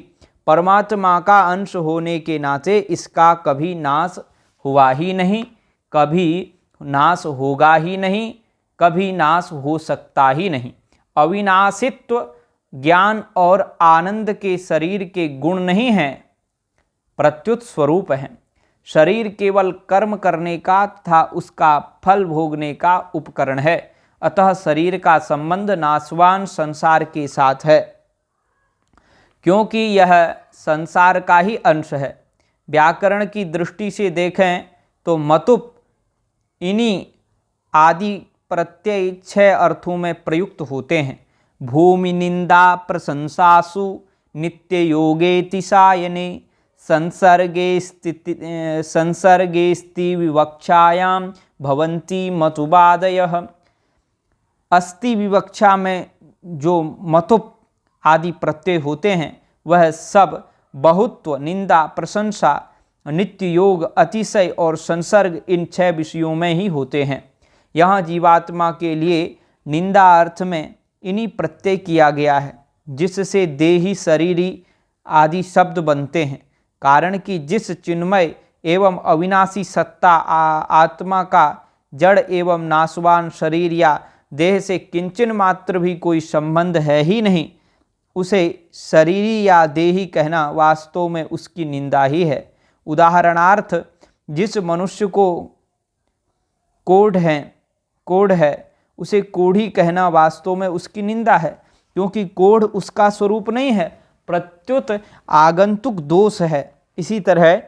Speaker 1: परमात्मा का अंश होने के नाते इसका कभी नाश हुआ ही नहीं, कभी नाश होगा ही नहीं, कभी नाश हो सकता ही नहीं। अविनाशित्व ज्ञान और आनंद के शरीर के गुण नहीं हैं, प्रत्युत स्वरूप हैं। शरीर केवल कर्म करने का तथा उसका फल भोगने का उपकरण है, अतः शरीर का संबंध नाशवान संसार के साथ है, क्योंकि यह संसार का ही अंश है। व्याकरण की दृष्टि से देखें तो मतुप इन्हीं आदि प्रत्यय 6 अर्थों में प्रयुक्त होते हैं। भूमि निंदा प्रशंसासु नित्य योगेति सायने संसर्गे स्ति विवक्षायां भवन्ति मतुबादयः। अस्ति विवक्षा में जो मतुप आदि प्रत्यय होते हैं वह सब बहुत्व, निंदा, प्रशंसा, नित्य योग, अतिशय और संसर्ग इन 6 विषयों में ही होते हैं। यहाँ जीवात्मा के लिए निंदा अर्थ में इन्हीं प्रत्यय किया गया है, जिससे देही, शरीरी आदि शब्द बनते हैं। कारण कि जिस चिन्मय एवं अविनाशी सत्ता आत्मा का जड़ एवं नाशवान शरीर या देह से किंचन मात्र भी कोई संबंध है ही नहीं, उसे शरीरी या देही कहना वास्तव में उसकी निंदा ही है। उदाहरणार्थ, जिस मनुष्य को कोढ़ है उसे कोढ़ी कहना वास्तव में उसकी निंदा है, क्योंकि कोढ़ उसका स्वरूप नहीं है, प्रत्युत आगंतुक दोष है। इसी तरह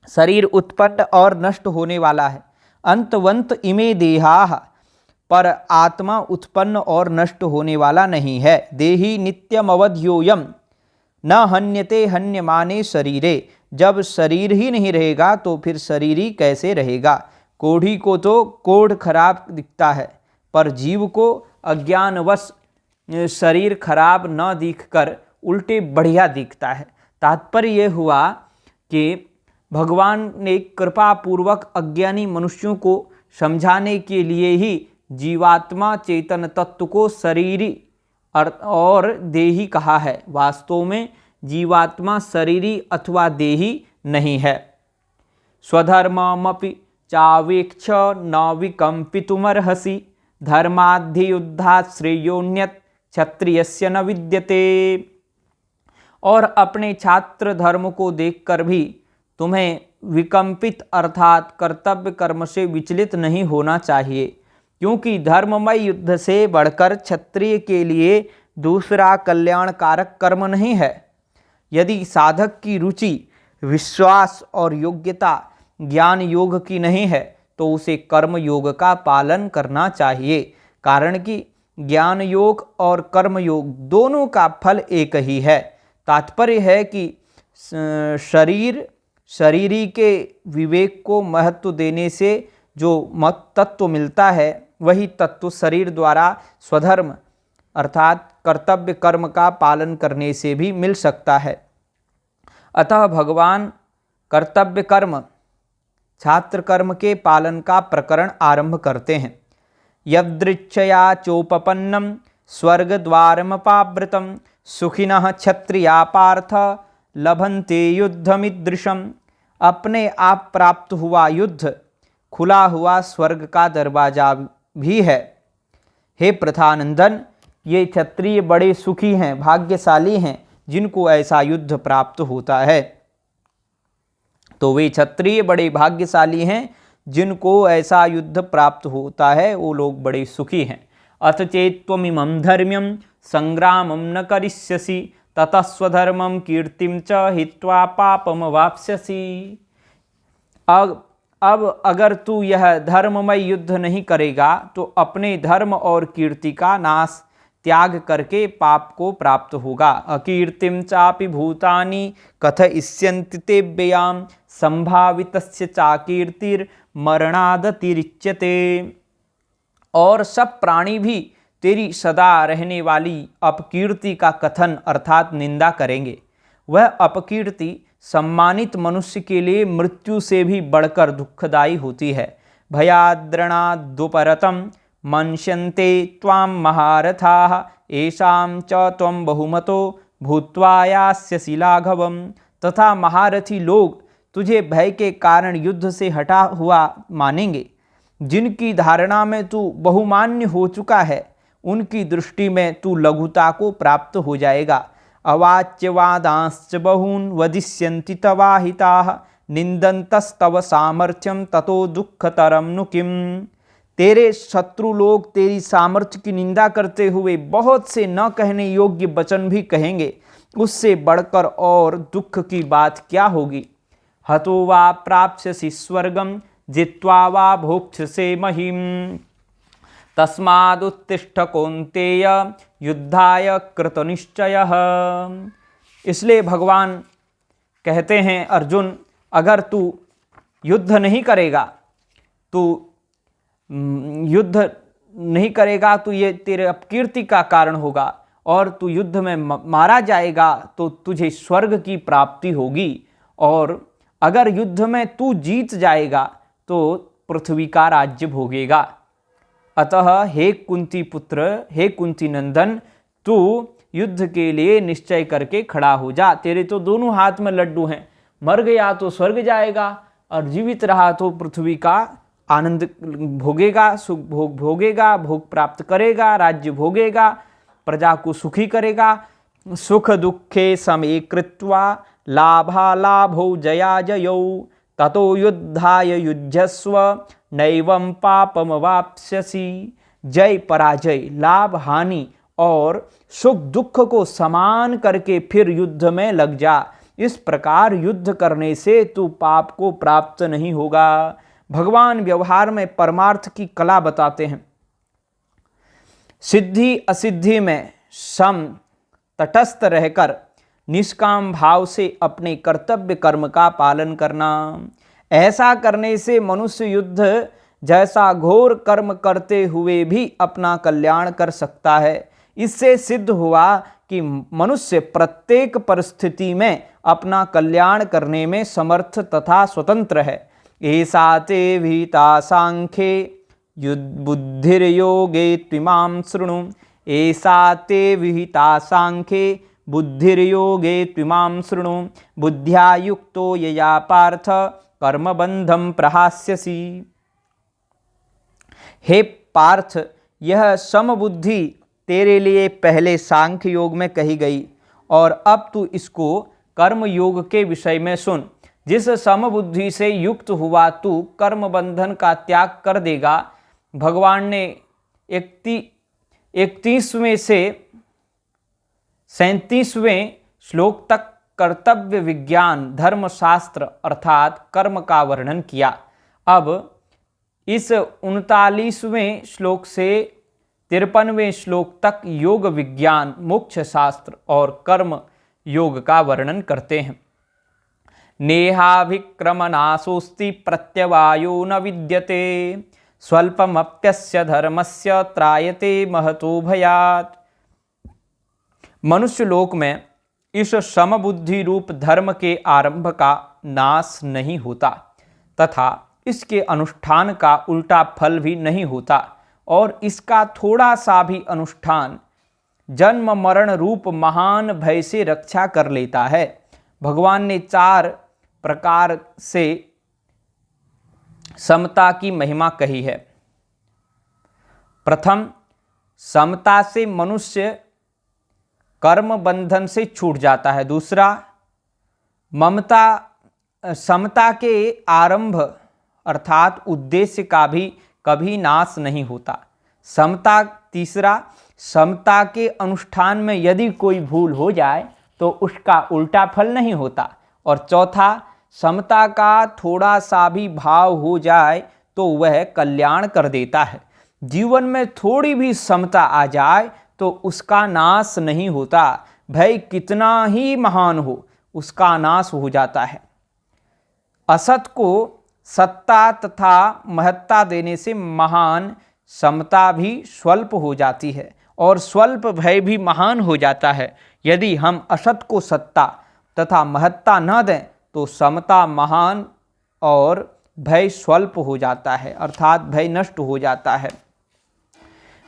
Speaker 1: शरीर उत्पन्न और नष्ट होने वाला है। अंतवंत इमे देहाः, पर आत्मा उत्पन्न और नष्ट होने वाला नहीं है। देही नित्यमवध्योयम न हन्यते हन्यमाने शरीरे, जब शरीर ही नहीं रहेगा तो फिर शरीर ही कैसे रहेगा। कोढ़ी को तो कोढ़ खराब दिखता है, पर जीव को अज्ञानवश शरीर खराब न दिखकर उल्टे बढ़िया दिखता है। तात्पर्य यह हुआ कि भगवान ने कृपा पूर्वक अज्ञानी मनुष्यों को समझाने के लिए ही जीवात्मा चेतन तत्व को शरीरी और देही कहा है। वास्तव में जीवात्मा शरीरी अथवा देही नहीं है। स्वधर्ममपि चावेक्ष न विकम्पितुमर्हसि, धर्माद्धियुद्धात् श्रेयोन्यत् क्षत्रियस्य न विद्यते। और अपने छात्र धर्म को देखकर भी तुम्हें विकम्पित अर्थात कर्तव्य कर्म से विचलित नहीं होना चाहिए, क्योंकि धर्ममय युद्ध से बढ़कर क्षत्रिय के लिए दूसरा कल्याणकारक कर्म नहीं है। यदि साधक की रुचि विश्वास और योग्यता ज्ञान योग की नहीं है तो उसे कर्म योग का पालन करना चाहिए, कारण कि ज्ञान योग और कर्म योग दोनों का फल एक ही है। तात्पर्य है कि शरीरी के विवेक को महत्व देने से जो मत तत्व मिलता है वही तत्व शरीर द्वारा स्वधर्म अर्थात कर्तव्य कर्म का पालन करने से भी मिल सकता है। अतः भगवान कर्तव्य कर्म छात्र कर्म के पालन का प्रकरण आरंभ करते हैं। यदृच्छया चोपपन्नम स्वर्गद्वारमपावृतम सुखिनः क्षत्रिया पार्थ लभन्ते युद्धमिदृशम। अपने आप प्राप्त हुआ युद्ध खुला हुआ स्वर्ग का दरवाजा भी है। हे प्रथानंदन, ये क्षत्रिय बड़े सुखी हैं, भाग्यशाली हैं जिनको ऐसा युद्ध प्राप्त होता है। तो वे क्षत्रिय बड़े भाग्यशाली हैं जिनको ऐसा युद्ध प्राप्त होता है, वो लोग बड़े सुखी हैं। अथ चेत्त्वमिमं धर्म्यं संग्रामं न करिष्यसि, ततः स्वधर्मं कीर्तिं च हित्वा पापम वाप्स्यसि। अब अगर तू यह धर्ममय युद्ध नहीं करेगा तो अपने धर्म और कीर्ति का नाश त्याग करके पाप को प्राप्त होगा। अकीर्तिम चापि भूतानि कथयिष्यन्ति ते व्ययाम, संभावितस्य चाकीर्तिर्मरणादतिरिच्यते। और सब प्राणी भी तेरी सदा रहने वाली अपकीर्ति का कथन अर्थात निंदा करेंगे। वह अपकीर्ति सम्मानित मनुष्य के लिए मृत्यु से भी बढ़कर दुखदायी होती है। भयाद्रणादुपरतं मन्यन्ते त्वां महारथाः, येषां च त्वं बहुमतो भूत्वा यास्यसि लाघवम्। तथा महारथी लोग तुझे भय के कारण युद्ध से हटा हुआ मानेंगे। जिनकी धारणा में तू बहुमान्य हो चुका है उनकी दृष्टि में तू लघुता को प्राप्त हो जाएगा। अवाच्यवादांश्च बहून् वदिष्यन्ति तवाहिताः, निन्दन्तस्तव सामर्थ्यं ततो दुःखतरं नु किम्। तेरे शत्रु लोग तेरी सामर्थ्य की निंदा करते हुए बहुत से न कहने योग्य वचन भी कहेंगे, उससे बढ़कर और दुख की बात क्या होगी। हतो वा प्राप्स्यसि स्वर्गं जित्वा वा भोक्ष्यसे महीम्, तस्मादुत्तिष्ठ कौन्तेय युद्धाय कृतनिश्चयः। इसलिए भगवान कहते हैं, अर्जुन अगर तू युद्ध नहीं करेगा तो ये तेरे अपकीर्ति का कारण होगा, और तू युद्ध में मारा जाएगा तो तुझे स्वर्ग की प्राप्ति होगी, और अगर युद्ध में तू जीत जाएगा तो पृथ्वी का राज्य भोगेगा। अतः हे कुंती पुत्र, हे कुंती नंदन, तू युद्ध के लिए निश्चय करके खड़ा हो जा। तेरे तो दोनों हाथ में लड्डू हैं, मर गया तो स्वर्ग जाएगा और जीवित रहा तो पृथ्वी का आनंद भोगेगा, सुख भोगेगा, भोग प्राप्त करेगा, राज्य भोगेगा, प्रजा को सुखी करेगा। सुख दुखे समे कृत्वा लाभालाभौ जया जयौ, ततो युद्धाय युज्यस्व नैवं पापम वाप्स्यसि। जय पराजय, लाभ हानि और सुख दुख को समान करके फिर युद्ध में लग जा। इस प्रकार युद्ध करने से तू पाप को प्राप्त नहीं होगा। भगवान व्यवहार में परमार्थ की कला बताते हैं। सिद्धि असिद्धि में सम तटस्थ रहकर निष्काम भाव से अपने कर्तव्य कर्म का पालन करना। ऐसा करने से मनुष्य युद्ध जैसा घोर कर्म करते हुए भी अपना कल्याण कर सकता है। इससे सिद्ध हुआ कि मनुष्य प्रत्येक परिस्थिति में अपना कल्याण करने में समर्थ तथा स्वतंत्र है। ऐसा ते विहिता सांख्ये बुद्धिर्योगे त्विमां शृणु। ऐसा ते विहिता सांख्ये बुद्धिर्योगे त्विमां शृणु। बुद्ध्या युक्तो यया पार्थ कर्मबंधं प्रहास्यसि। हे पार्थ, यह समबुद्धि तेरे लिए पहले सांख्य योग में कही गई और अब तू इसको कर्म योग के विषय में सुन। जिस समबुद्धि से युक्त हुआ तू कर्म बंधन का त्याग कर देगा। भगवान ने 31वें से 37वें श्लोक तक कर्तव्य विज्ञान धर्मशास्त्र अर्थात कर्म का वर्णन किया। अब इस 39वें श्लोक से 53वें श्लोक तक योग विज्ञान मोक्ष शास्त्र और कर्म योग का वर्णन करते हैं। नेहाभिक्रमनाशोस्ति प्रत्यवायो न विद्यते स्वल्पमप्यस्य धर्मस्य त्रायते महतो भयात्। मनुष्य लोक में इस समबुद्धि रूप धर्म के आरंभ का नाश नहीं होता तथा इसके अनुष्ठान का उल्टा फल भी नहीं होता और इसका थोड़ा सा भी अनुष्ठान जन्म मरण रूप महान भय से रक्षा कर लेता है। भगवान ने 4 प्रकार से समता की महिमा कही है। प्रथम, समता से मनुष्य कर्म बंधन से छूट जाता है। दूसरा, समता के आरंभ अर्थात उद्देश्य का भी कभी नाश नहीं होता। तीसरा, समता के अनुष्ठान में यदि कोई भूल हो जाए तो उसका उल्टा फल नहीं होता। और चौथा, समता का थोड़ा सा भी भाव हो जाए तो वह कल्याण कर देता है। जीवन में थोड़ी भी समता आ जाए तो उसका नाश नहीं होता। भय कितना ही महान हो उसका नाश हो जाता है। असत को सत्ता तथा महत्ता देने से महान समता भी स्वल्प हो जाती है और स्वल्प भय भी महान हो जाता है। यदि हम असत को सत्ता तथा महत्ता न दें तो समता महान और भय स्वल्प हो जाता है अर्थात भय नष्ट हो जाता है।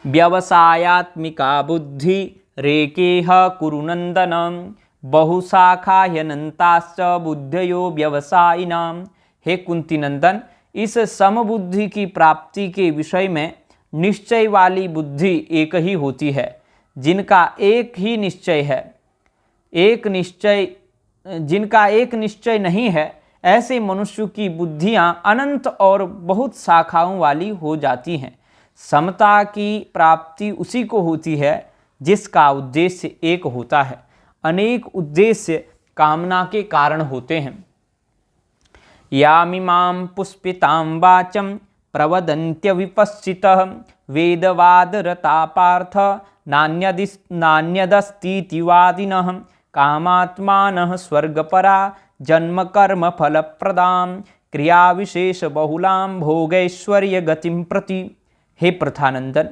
Speaker 1: व्यवसायात्मिका बुद्धि रेकेह कुरुनंदनम बहुशाखाह्यनन्ताश्च बुद्धयो व्यवसायिनाम। हे कुंती नंदन, इस समबुद्धि की प्राप्ति के विषय में निश्चय वाली बुद्धि एक ही होती है। जिनका एक निश्चय नहीं है ऐसे मनुष्य की बुद्धियां अनंत और बहुत शाखाओं वाली हो जाती हैं। समता की प्राप्ति उसी को होती है जिसका उद्देश्य एक होता है। अनेक उद्देश्य कामना के कारण होते हैं। यामिमां पुष्पितां वाचं प्रवदन्त्य विपश्चितः वेदवादरता पार्थ नान्यदस्तीति वादिनः कामात्मानः स्वर्गपरा जन्म कर्म फलप्रदां क्रियाविशेष बहुलां भोगैश्वर्य गतिं प्रति। हे प्रथानंदन,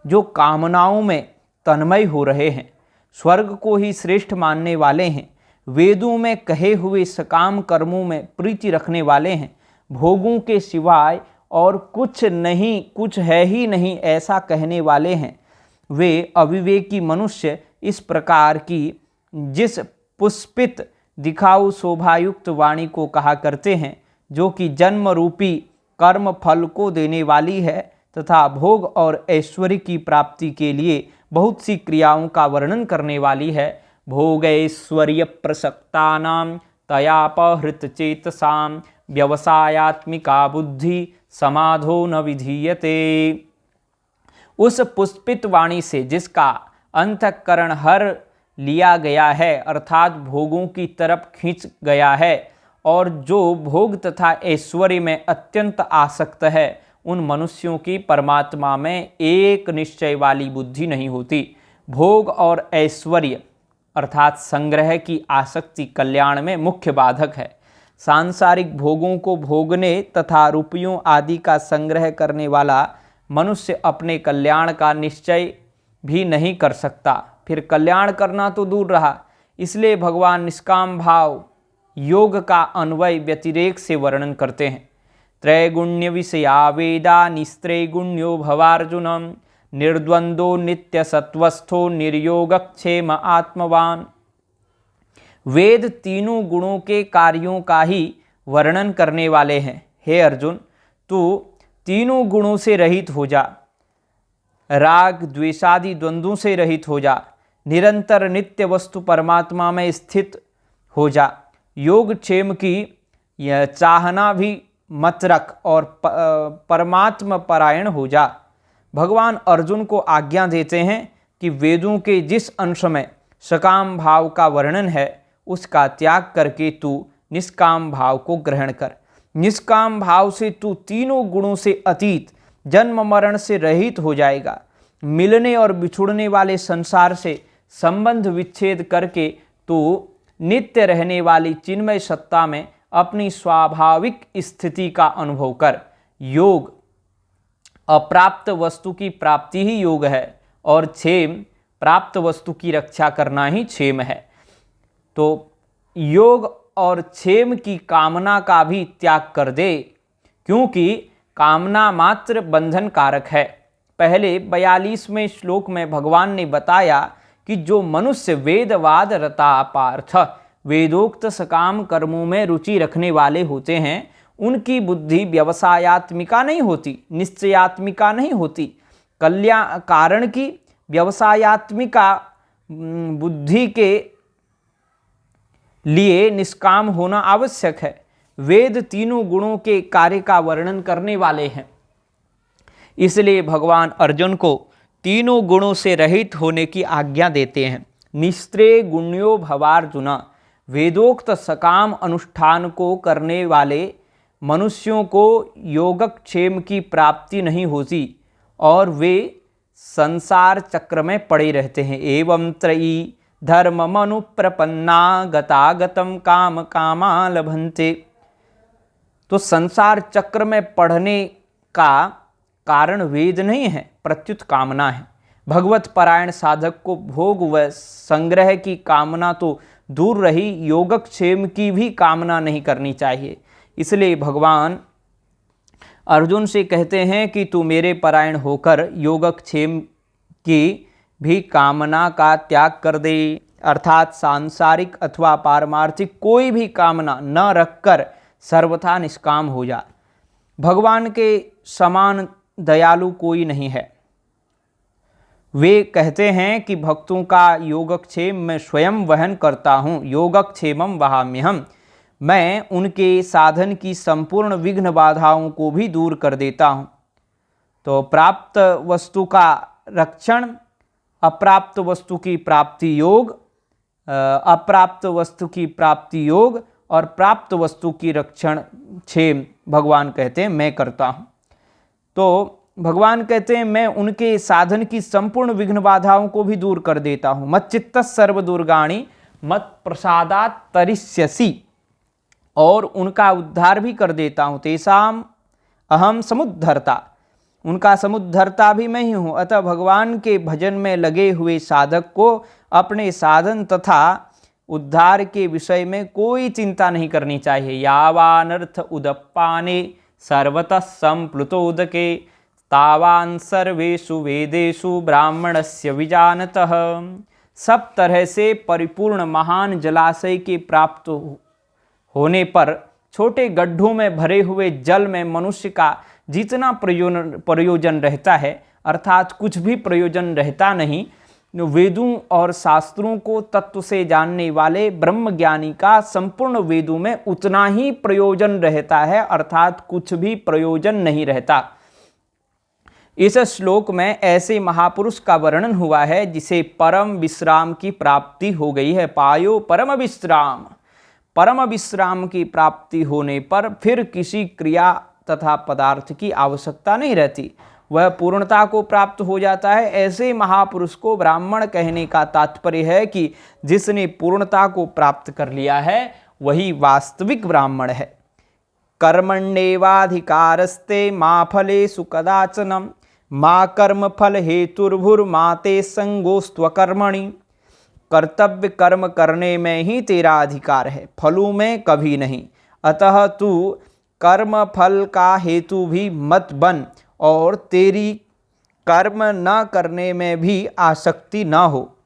Speaker 1: जो कामनाओं में तन्मय हो रहे हैं, स्वर्ग को ही श्रेष्ठ मानने वाले हैं, वेदों में कहे हुए सकाम कर्मों में प्रीति रखने वाले हैं, भोगों के सिवाय और कुछ है ही नहीं ऐसा कहने वाले हैं, वे अविवेकी मनुष्य इस प्रकार की जिस पुष्पित दिखाऊ शोभायुक्त वाणी को कहा करते हैं, जो कि जन्म रूपी कर्म फल को देने वाली है तथा भोग और ऐश्वर्य की प्राप्ति के लिए बहुत सी क्रियाओं का वर्णन करने वाली है। भोगैश्वर्य प्रसक्तानां तयापहृत चेतसां व्यवसायात्मिका बुद्धि समाधो न विधीयते। उस पुष्पित वाणी से जिसका अंतःकरण हर लिया गया है, अर्थात भोगों की तरफ खींच गया है, और जो भोग तथा ऐश्वर्य में अत्यंत आसक्त है, उन मनुष्यों की परमात्मा में एक निश्चय वाली बुद्धि नहीं होती। भोग और ऐश्वर्य अर्थात संग्रह की आसक्ति कल्याण में मुख्य बाधक है। सांसारिक भोगों को भोगने तथा रुपयों आदि का संग्रह करने वाला मनुष्य अपने कल्याण का निश्चय भी नहीं कर सकता, फिर कल्याण करना तो दूर रहा। इसलिए भगवान निष्काम भाव योग का अन्वय व्यतिरेक से वर्णन करते हैं। त्रैगुण्य विषया वेदा निस्त्रैगुण्यो भवार्जुन निर्द्वंदो नित्य सत्वस्थो निर्योगक्षेम आत्मवान। वेद तीनों गुणों के कार्यों का ही वर्णन करने वाले हैं। हे अर्जुन, तू तीनों गुणों से रहित हो जा, राग द्वेषादि द्वंद्वों से रहित हो जा, निरंतर नित्य वस्तु परमात्मा में स्थित हो जा, योगक्षेम की यह चाहना भी मत रख और परमात्मा परायण हो जा। भगवान अर्जुन को आज्ञा देते हैं कि वेदों के जिस अंश में सकाम भाव का वर्णन है उसका त्याग करके तू निष्काम भाव को ग्रहण कर। निष्काम भाव से तू तीनों गुणों से अतीत जन्म मरण से रहित हो जाएगा। मिलने और बिछुड़ने वाले संसार से संबंध विच्छेद करके तू नित्य रहने वाली चिन्मय सत्ता में अपनी स्वाभाविक स्थिति का अनुभव कर। योग अप्राप्त वस्तु की प्राप्ति ही योग है और क्षेम प्राप्त वस्तु की रक्षा करना ही क्षेम है। तो योग और क्षेम की कामना का भी त्याग कर दे, क्योंकि कामना मात्र बंधन कारक है। पहले 42वें श्लोक में भगवान ने बताया कि जो मनुष्य वेदवाद रता पार्थ वेदोक्त सकाम कर्मों में रुचि रखने वाले होते हैं, उनकी बुद्धि व्यवसायात्मिका नहीं होती, निश्चयात्मिका नहीं होती। कल्याण कारण की व्यवसायात्मिका बुद्धि के लिए निष्काम होना आवश्यक है। वेद तीनों गुणों के कार्य का वर्णन करने वाले हैं, इसलिए भगवान अर्जुन को तीनों गुणों से रहित होने की आज्ञा देते हैं। निस्त्रेय गुण्यो भवार्जुन, वेदोक्त सकाम अनुष्ठान को करने वाले मनुष्यों को योगक्षेम की प्राप्ति नहीं होती और वे संसार चक्र में पड़े रहते हैं। एवं त्रयी धर्ममनुप्रपन्ना गतागतम काम कामा लभन्ते। तो संसार चक्र में पढ़ने का कारण वेद नहीं है, प्रत्युत कामना है। भगवत परायण साधक को भोग व संग्रह की कामना तो दूर रही, योगक्षेम की भी कामना नहीं करनी चाहिए। इसलिए भगवान अर्जुन से कहते हैं कि तू मेरे परायण होकर योगक्षेम की भी कामना का त्याग कर दे, अर्थात सांसारिक अथवा पारमार्थिक कोई भी कामना न रखकर सर्वथा निष्काम हो जा। भगवान के समान दयालु कोई नहीं है। वे कहते हैं कि भक्तों का योगक्षेम मैं स्वयं वहन करता हूँ, योगक्षेमम वहाम्यहम्। मैं उनके साधन की संपूर्ण विघ्न बाधाओं को भी दूर कर देता हूँ। तो प्राप्त वस्तु का रक्षण, अप्राप्त वस्तु की प्राप्ति योग, अप्राप्त वस्तु की प्राप्ति योग और प्राप्त वस्तु की रक्षण क्षेम भगवान कहते हैं मैं करता हूँ। तो भगवान कहते हैं मैं उनके साधन की संपूर्ण विघ्न बाधाओं को भी दूर कर देता हूँ। मच्चित्त सर्व दुर्गाणि मत प्रसादात् तरिष्यसि, और उनका उद्धार भी कर देता हूँ। तेषाम अहम समुद्धरता, उनका समुद्धरता भी मैं ही हूँ। अतः भगवान के भजन में लगे हुए साधक को अपने साधन तथा उद्धार के विषय में कोई चिंता नहीं करनी चाहिए। यावानर्थ उदप्पाने सर्वतः संप्लुतोदके तावान सर्वेषु वेदेषु ब्राह्मणस्य विजानतः। सब तरह से परिपूर्ण महान जलाशय के प्राप्त होने पर छोटे गड्ढों में भरे हुए जल में मनुष्य का जितना प्रयोजन रहता है, अर्थात कुछ भी प्रयोजन रहता नहीं, वेदों और शास्त्रों को तत्व से जानने वाले ब्रह्मज्ञानी का संपूर्ण वेदों में उतना ही प्रयोजन रहता है, अर्थात कुछ भी प्रयोजन नहीं रहता। इस श्लोक में ऐसे महापुरुष का वर्णन हुआ है जिसे परम विश्राम की प्राप्ति हो गई है। पायो परम विश्राम, परम विश्राम की प्राप्ति होने पर फिर किसी क्रिया तथा पदार्थ की आवश्यकता नहीं रहती, वह पूर्णता को प्राप्त हो जाता है। ऐसे महापुरुष को ब्राह्मण कहने का तात्पर्य है कि जिसने पूर्णता को प्राप्त कर लिया है वही वास्तविक ब्राह्मण है। कर्मण्येवाधिकारस्ते मा फलेषु कदाचन मा कर्म फल हेतुर्भुर्मा ते संगोस्त्वकर्मणि। कर्तव्य कर्म करने में ही तेरा अधिकार है, फलों में कभी नहीं। अतः तू कर्म फल का हेतु भी मत बन और तेरी कर्म न करने में भी आसक्ति न हो।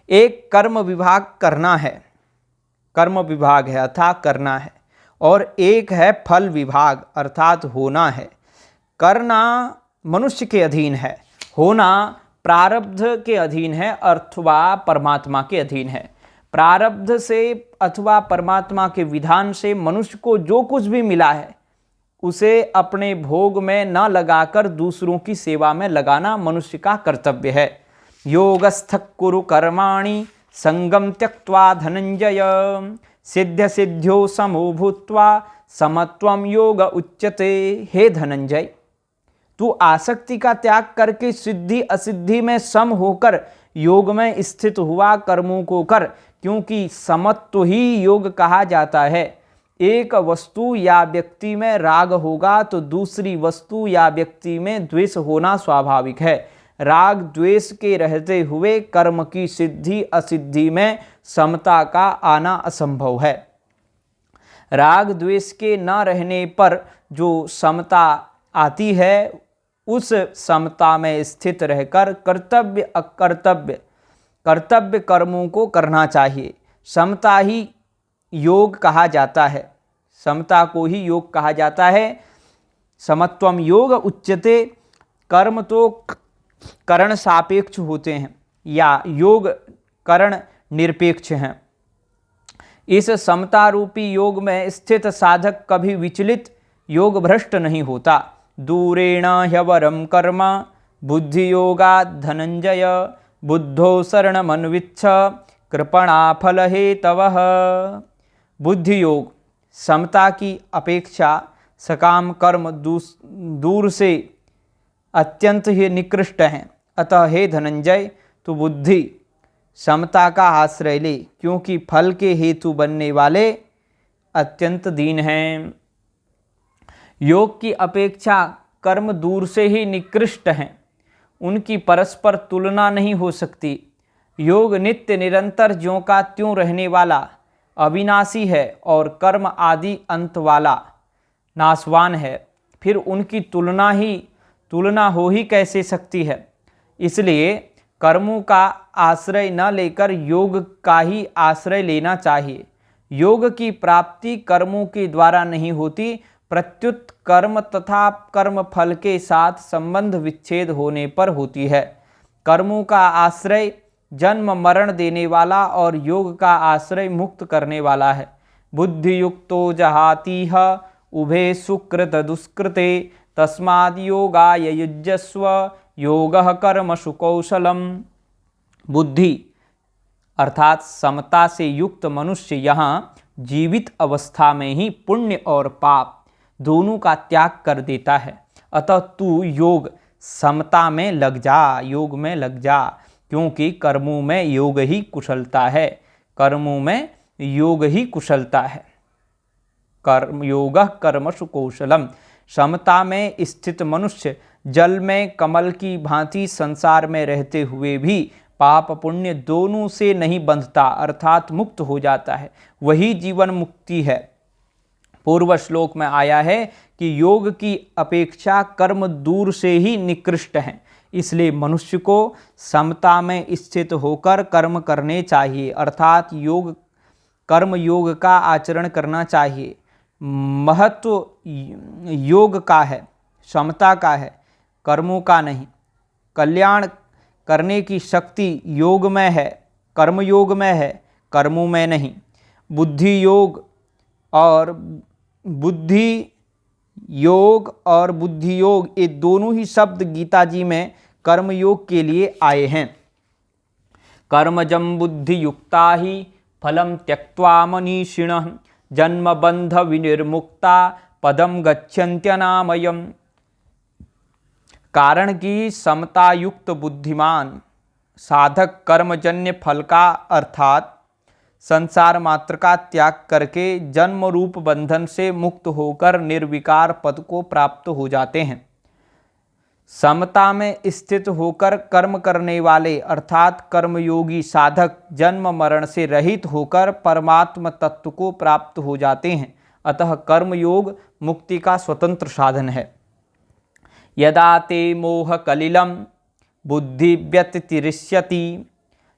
Speaker 1: एक कर्म विभाग करना है, कर्म विभाग है अर्थात करना है, और एक है फल विभाग अर्थात होना है। करना मनुष्य के अधीन है, होना प्रारब्ध के अधीन है अथवा परमात्मा के अधीन है। प्रारब्ध से अथवा परमात्मा के विधान से मनुष्य को जो कुछ भी मिला है उसे अपने भोग में न लगाकर दूसरों की सेवा में लगाना मनुष्य का कर्तव्य है। योगस्थः कुरु कर्माणि संगम त्यक्त्वा धनंजय सिद्ध सिद्ध्यो समो भूत्वा समत्वम योग उच्यते। हे धनंजय, तू आसक्ति का त्याग करके सिद्धि असिद्धि में सम होकर योग में स्थित हुआ कर्मों को कर, क्योंकि समत्व ही योग कहा जाता है। एक वस्तु या व्यक्ति में राग होगा तो दूसरी वस्तु या व्यक्ति में द्वेष होना स्वाभाविक है। राग द्वेष के रहते हुए कर्म की सिद्धि असिद्धि में समता का आना असंभव है। राग द्वेष के न रहने पर जो समता आती है उस समता में स्थित रहकर कर्तव्य अकर्तव्य कर्तव्य कर्मों को करना चाहिए। समता ही योग कहा जाता है, समता को ही योग कहा जाता है। समत्वम योग उच्यते। कर्म तो करण सापेक्ष होते हैं या योग करण निरपेक्ष हैं। इस समता रूपी योग में स्थित साधक कभी विचलित योग भ्रष्ट नहीं होता। दूरेण ह्यवरम कर्म बुद्धि योगात् धनंजय बुद्धो शरणमन्विच्छ कृपणा फल हेतवः। बुद्धि योग समता की अपेक्षा सकाम कर्म दूर से अत्यंत ही निकृष्ट हैं। अतः हे धनंजय, तू बुद्धि समता का आश्रय ले, क्योंकि फल के हेतु बनने वाले अत्यंत दीन हैं। योग की अपेक्षा कर्म दूर से ही निकृष्ट हैं, उनकी परस्पर तुलना नहीं हो सकती। योग नित्य निरंतर ज्यों का त्यों रहने वाला अविनाशी है और कर्म आदि अंत वाला नाशवान है, फिर उनकी तुलना हो ही कैसे सकती है। इसलिए कर्मों का आश्रय न लेकर योग का ही आश्रय लेना चाहिए। योग की प्राप्ति कर्मों के द्वारा नहीं होती, प्रत्युत कर्म तथा कर्म फल के साथ संबंध विच्छेद होने पर होती है। कर्मों का आश्रय जन्म मरण देने वाला और योग का आश्रय मुक्त करने वाला है। बुद्धि युक्तो जहातीह उभे सुकृत दुष्कृते तस्माद् योगाय युज्यस्व योगः कर्मसु कौशलम। बुद्धि अर्थात समता से युक्त मनुष्य यहाँ जीवित अवस्था में ही पुण्य और पाप दोनों का त्याग कर देता है। अतः तू योग समता में लग जा, योग में लग जा, क्योंकि कर्मों में योग ही कुशलता है। कर्मों में योग ही कुशलता है। कर्म योगः कर्मसु कौशलम। समता में स्थित मनुष्य जल में कमल की भांति संसार में रहते हुए भी पाप पुण्य दोनों से नहीं बंधता, अर्थात मुक्त हो जाता है। वही जीवन मुक्ति है। पूर्व श्लोक में आया है कि योग की अपेक्षा कर्म दूर से ही निकृष्ट हैं, इसलिए मनुष्य को समता में स्थित होकर कर्म करने चाहिए, अर्थात कर्म योग का आचरण करना चाहिए। महत्व योग का है, समता का है, कर्मों का नहीं। कल्याण करने की शक्ति योग में है, कर्म योग में है, कर्मों में नहीं। बुद्धि योग और बुद्धि योग और बुद्धि योग, ये दोनों ही शब्द गीता जी में कर्मयोग के लिए आए हैं। कर्मजं बुद्धि युक्ता ही फलम त्यक्त्वा मनीषिणः जन्म बंध विनिर्मुक्ता पदम गच्छन्त्यनामयम्। कारण की समता युक्त बुद्धिमान साधक कर्मजन्य फल का अर्थात संसार मात्र का त्याग करके जन्म रूप बंधन से मुक्त होकर निर्विकार पद को प्राप्त हो जाते हैं। समता में स्थित होकर कर्म करने वाले अर्थात कर्मयोगी साधक जन्म मरण से रहित होकर परमात्म तत्व को प्राप्त हो जाते हैं। अतः कर्मयोग मुक्ति का स्वतंत्र साधन है। यदा ते मोह कलिलम बुद्धि व्यतिरिष्यति,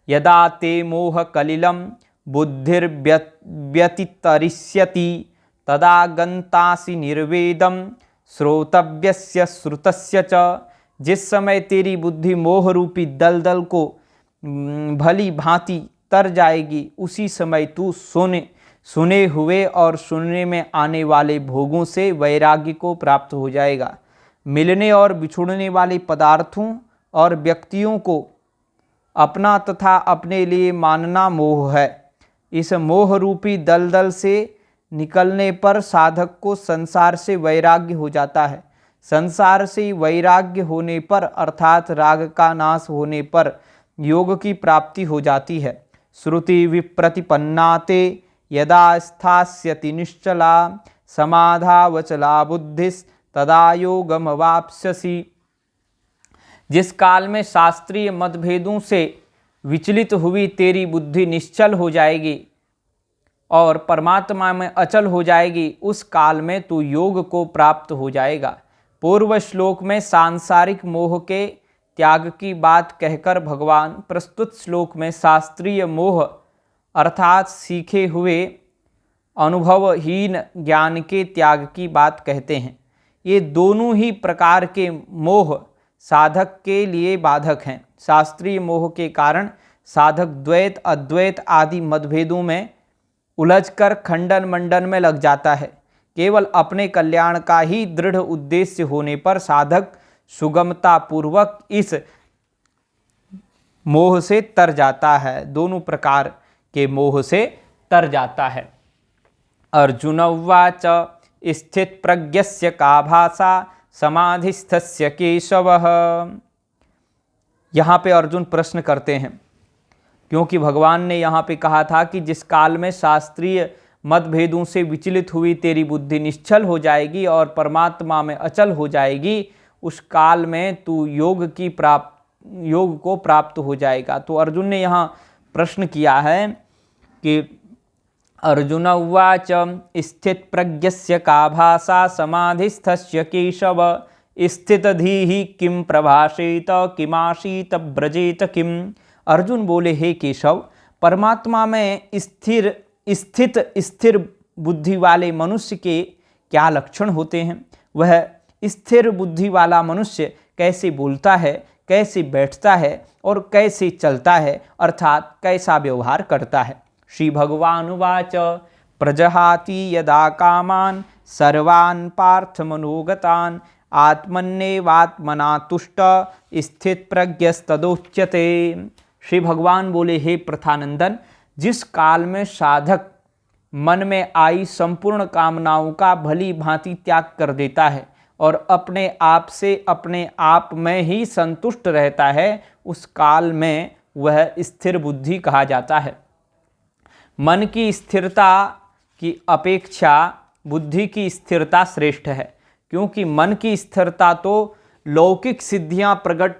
Speaker 1: यदा ते मोह कलिलम बुद्धिर्व्यतितरिष्यति तदा गन्तासि निर्वेदम श्रोतव्यस्य श्रुतस्य च। जिस समय तेरी बुद्धि मोह रूपी दलदल को भली भांति तर जाएगी, उसी समय तू सुने हुए और सुनने में आने वाले भोगों से वैराग्य को प्राप्त हो जाएगा। मिलने और बिछुड़ने वाले पदार्थों और व्यक्तियों को अपना तथा अपने लिए मानना मोह है। इस मोह रूपी दलदल से निकलने पर साधक को संसार से वैराग्य हो जाता है। संसार से वैराग्य होने पर अर्थात राग का नाश होने पर योग की प्राप्ति हो जाती है। श्रुति विप्रतिपन्नाते यदा स्थास्यति निश्चला समाधावचला बुद्धिस् तदा योगमवाप्स्यसि। जिस काल में शास्त्रीय मतभेदों से विचलित हुई तेरी बुद्धि निश्चल हो जाएगी और परमात्मा में अचल हो जाएगी, उस काल में तू योग को प्राप्त हो जाएगा। पूर्व श्लोक में सांसारिक मोह के त्याग की बात कहकर भगवान प्रस्तुत श्लोक में शास्त्रीय मोह अर्थात सीखे हुए अनुभवहीन ज्ञान के त्याग की बात कहते हैं। ये दोनों ही प्रकार के मोह साधक के लिए बाधक हैं। शास्त्रीय मोह के कारण साधक द्वैत अद्वैत आदि मतभेदों में उलझकर खंडन मंडन में लग जाता है। केवल अपने कल्याण का ही दृढ़ उद्देश्य होने पर साधक सुगमता पूर्वक इस मोह से तर जाता है, दोनों प्रकार के मोह से तर जाता है। अर्जुन उवाच स्थित प्रज्ञस्य का भाषा समाधिस्थस्य केशवः। यहाँ पे अर्जुन प्रश्न करते हैं, क्योंकि भगवान ने यहाँ पे कहा था कि जिस काल में शास्त्रीय मतभेदों से विचलित हुई तेरी बुद्धि निश्चल हो जाएगी और परमात्मा में अचल हो जाएगी, उस काल में तू योग को प्राप्त हो जाएगा। तो अर्जुन ने यहाँ प्रश्न किया है कि अर्जुन उवाच स्थित प्रज्ञस्य का भाषा समाधिस्थस्य केशव स्थितधीहि किम प्रभाषेत किमाशीत ब्रजेत किम। अर्जुन बोले, हे केशव, परमात्मा में स्थिर बुद्धि वाले मनुष्य के क्या लक्षण होते हैं? वह स्थिर बुद्धि वाला मनुष्य कैसे बोलता है, कैसे बैठता है और कैसे चलता है, अर्थात कैसा व्यवहार करता है। श्री भगवान उवाच प्रजहाति यदा कामान सर्वान् पार्थ मनोगतान् आत्मन्येवात्मना तुष्ट स्थित प्रज्ञस्तदोच्यते। श्री भगवान बोले, हे प्रथानंदन, जिस काल में साधक मन में आई संपूर्ण कामनाओं का भली भांति त्याग कर देता है और अपने आप से अपने आप में ही संतुष्ट रहता है, उस काल में वह स्थिर बुद्धि कहा जाता है। मन की स्थिरता की अपेक्षा बुद्धि की स्थिरता श्रेष्ठ है, क्योंकि मन की स्थिरता तो लौकिक सिद्धियां प्रकट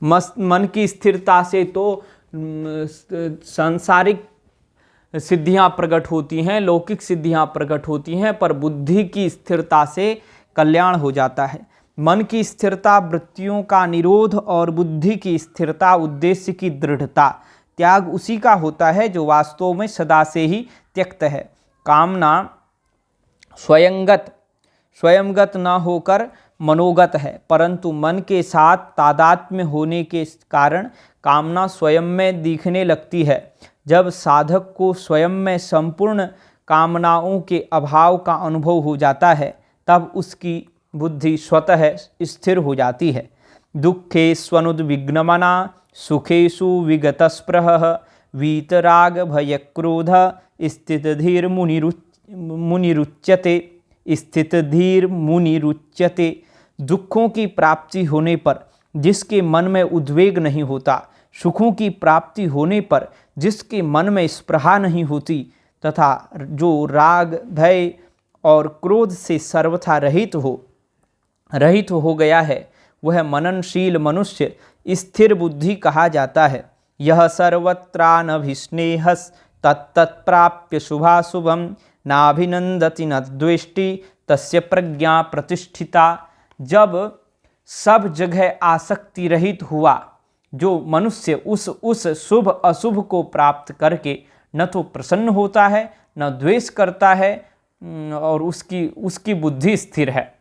Speaker 1: मन की स्थिरता से तो सांसारिक सिद्धियां प्रकट होती हैं, लौकिक सिद्धियां प्रकट होती हैं, पर बुद्धि की स्थिरता से कल्याण हो जाता है। मन की स्थिरता वृत्तियों का निरोध और बुद्धि की स्थिरता उद्देश्य की दृढ़ता। त्याग उसी का होता है जो वास्तव में सदा से ही त्यक्त है। कामना स्वयंगत न होकर मनोगत है, परंतु मन के साथ तादात्म्य होने के कारण कामना स्वयं में दिखने लगती है। जब साधक को स्वयं में संपूर्ण कामनाओं के अभाव का अनुभव हो जाता है, तब उसकी बुद्धि स्वतः स्थिर हो जाती है। दुःखेष्वनुद्विग्नमना सुखेषु विगतस्पृहः वीतराग भयक्रोध स्थितधीर्मुनिरुच्यते। स्थितधीर्मुनिरुच्यते। दुखों की प्राप्ति होने पर जिसके मन में उद्वेग नहीं होता, सुखों की प्राप्ति होने पर जिसके मन में स्पृहा नहीं होती, तथा जो राग भय और क्रोध से सर्वथा रहित हो गया है, वह मननशील मनुष्य स्थिर बुद्धि कहा जाता है। यह सर्वत्रानभिस्नेहस् तत्तत्प्राप्य शुभाशुभम नाभिनंदति न द्वेष्टि तस्य प्रज्ञा प्रतिष्ठिता। जब सब जगह आसक्ति रहित हुआ जो मनुष्य उस शुभ अशुभ को प्राप्त करके न तो प्रसन्न होता है न द्वेष करता है, और उसकी बुद्धि स्थिर है।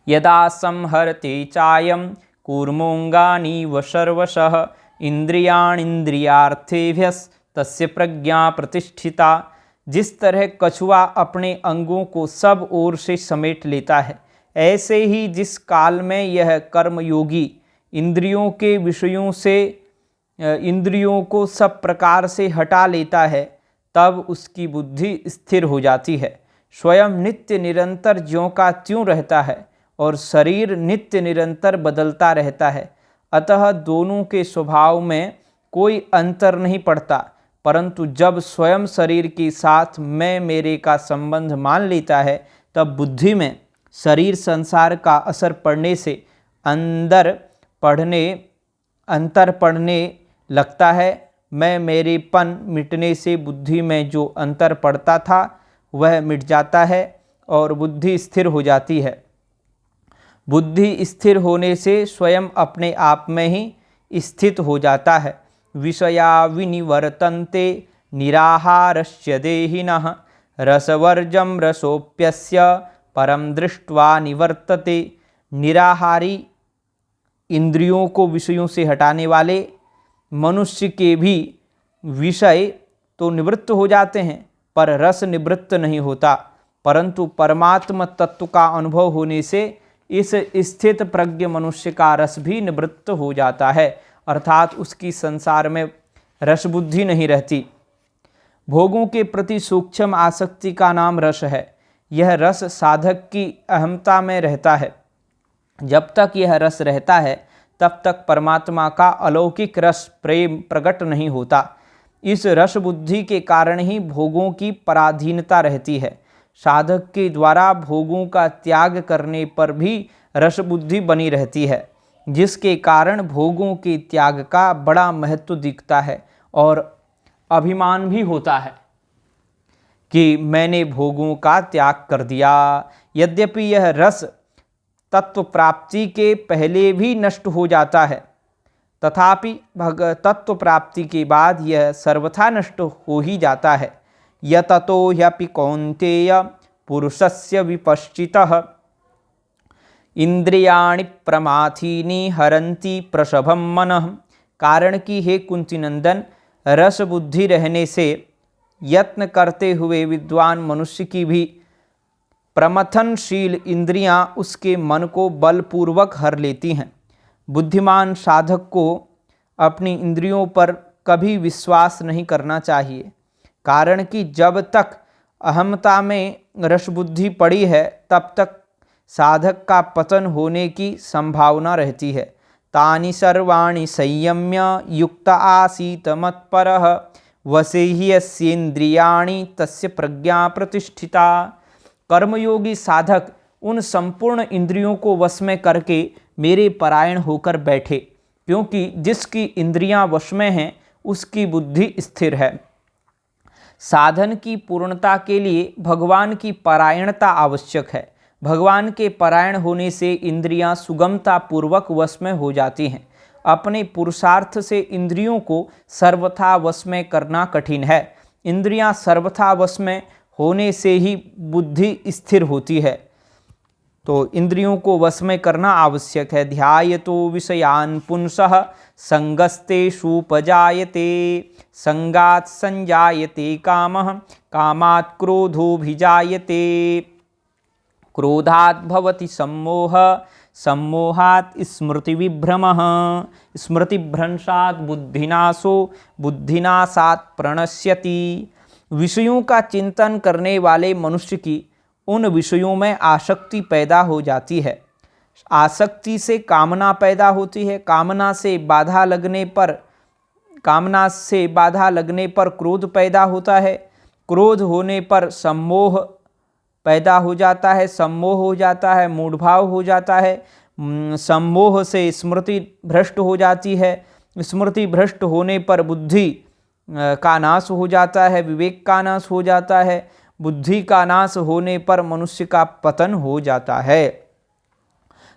Speaker 1: यदा संहरते चायं कूर्मोऽङ्गानीव सर्वशः इंद्रियार्थेभ्यस्तस्य प्रज्ञा प्रतिष्ठिता। जिस तरह कछुआ अपने अंगों को सब ओर से समेट लेता है, ऐसे ही जिस काल में यह कर्मयोगी इंद्रियों के विषयों से इंद्रियों को सब प्रकार से हटा लेता है, तब उसकी बुद्धि स्थिर हो जाती है। स्वयं नित्य निरंतर ज्यों का त्यों रहता है और शरीर नित्य निरंतर बदलता रहता है, अतः दोनों के स्वभाव में कोई अंतर नहीं पड़ता। परंतु जब स्वयं शरीर के साथ मैं मेरे का संबंध मान लेता है, तब बुद्धि में शरीर संसार का असर पड़ने से अंतर पड़ने लगता है। मैं मेरेपन मिटने से बुद्धि में जो अंतर पड़ता था वह मिट जाता है और बुद्धि स्थिर हो जाती है। बुद्धि स्थिर होने से स्वयं अपने आप में ही स्थित हो जाता है। विषया विनिवर्तन्ते निराहारस्य देहिनः रसवर्जं रसोप्यस्य परम दृष्ट्वा निवर्तते। निराहारी इंद्रियों को विषयों से हटाने वाले मनुष्य के भी विषय तो निवृत्त हो जाते हैं, पर रस निवृत्त नहीं होता। परंतु परमात्म तत्व का अनुभव होने से इस स्थित प्रज्ञ मनुष्य का रस भी निवृत्त हो जाता है, अर्थात उसकी संसार में रस बुद्धि नहीं रहती। भोगों के प्रति सूक्ष्म आसक्ति का नाम रस है। यह रस साधक की अहमता में रहता है। जब तक यह रस रहता है, तब तक परमात्मा का अलौकिक रस प्रेम प्रकट नहीं होता। इस रस बुद्धि के कारण ही भोगों की पराधीनता रहती है। साधक के द्वारा भोगों का त्याग करने पर भी रस बुद्धि बनी रहती है, जिसके कारण भोगों के त्याग का बड़ा महत्व दिखता है और अभिमान भी होता है कि मैंने भोगों का त्याग कर दिया। यद्यपि यह रस तत्व प्राप्ति के पहले भी नष्ट हो जाता है, तथापि तत्व प्राप्ति के बाद यह सर्वथा नष्ट हो ही जाता है। यततो ह्यपि कौन्तेय पुरुषस्य विपश्चितः इंद्रियाणि प्रमाथीनि हरन्ति प्रसभं मनः। कारण कि हे कुंती नंदन, रस बुद्धि रहने से यत्न करते हुए विद्वान मनुष्य की भी प्रमथनशील इंद्रियां उसके मन को बलपूर्वक हर लेती हैं। बुद्धिमान साधक को अपनी इंद्रियों पर कभी विश्वास नहीं करना चाहिए, कारण कि जब तक अहमता में रसबुद्धि पड़ी है, तब तक साधक का पतन होने की संभावना रहती है। तानि सर्वाणि संयम्य युक्त आसीत मत्परः वसे ही यस्येन्द्रियाणि तस्य प्रज्ञा प्रतिष्ठिता। कर्मयोगी साधक उन संपूर्ण इंद्रियों को वश में करके मेरे परायण होकर बैठे, क्योंकि जिसकी इंद्रियां वश में हैं उसकी बुद्धि स्थिर है। साधन की पूर्णता के लिए भगवान की परायणता आवश्यक है। भगवान के परायण होने से इंद्रियां सुगमता पूर्वक वश में हो जाती हैं। अपने पुरुषार्थ से इंद्रियों को सर्वथा वश में करना कठिन है। इंद्रियां सर्वथा वश में होने से ही बुद्धि स्थिर होती है। तो इंद्रियों को वश में करना आवश्यक है। ध्यायतो विषयान् पुंसः संगस्तेषुपजायते, संगात् संजायते कामः, कामात् क्रोधोऽभिजायते, क्रोधात् भवति सम्मोहः, सम्मोहात् स्मृतिविभ्रमः, स्मृतिभ्रंशात् बुद्धिनाशो, बुद्धिनाशात् प्रणश्यति। विषयों का चिंतन करने वाले मनुष्य की उन विषयों में आसक्ति पैदा हो जाती है, आसक्ति से कामना पैदा होती है, कामना से बाधा लगने पर क्रोध पैदा होता है, क्रोध होने पर सम्मोह पैदा हो जाता है, सम्मोह हो जाता है, मूढ़भाव हो जाता है, सम्मोह से स्मृति भ्रष्ट हो जाती है, स्मृति भ्रष्ट होने पर बुद्धि का नाश हो जाता है, विवेक का नाश हो जाता है, बुद्धि का नाश होने पर मनुष्य का पतन हो जाता है।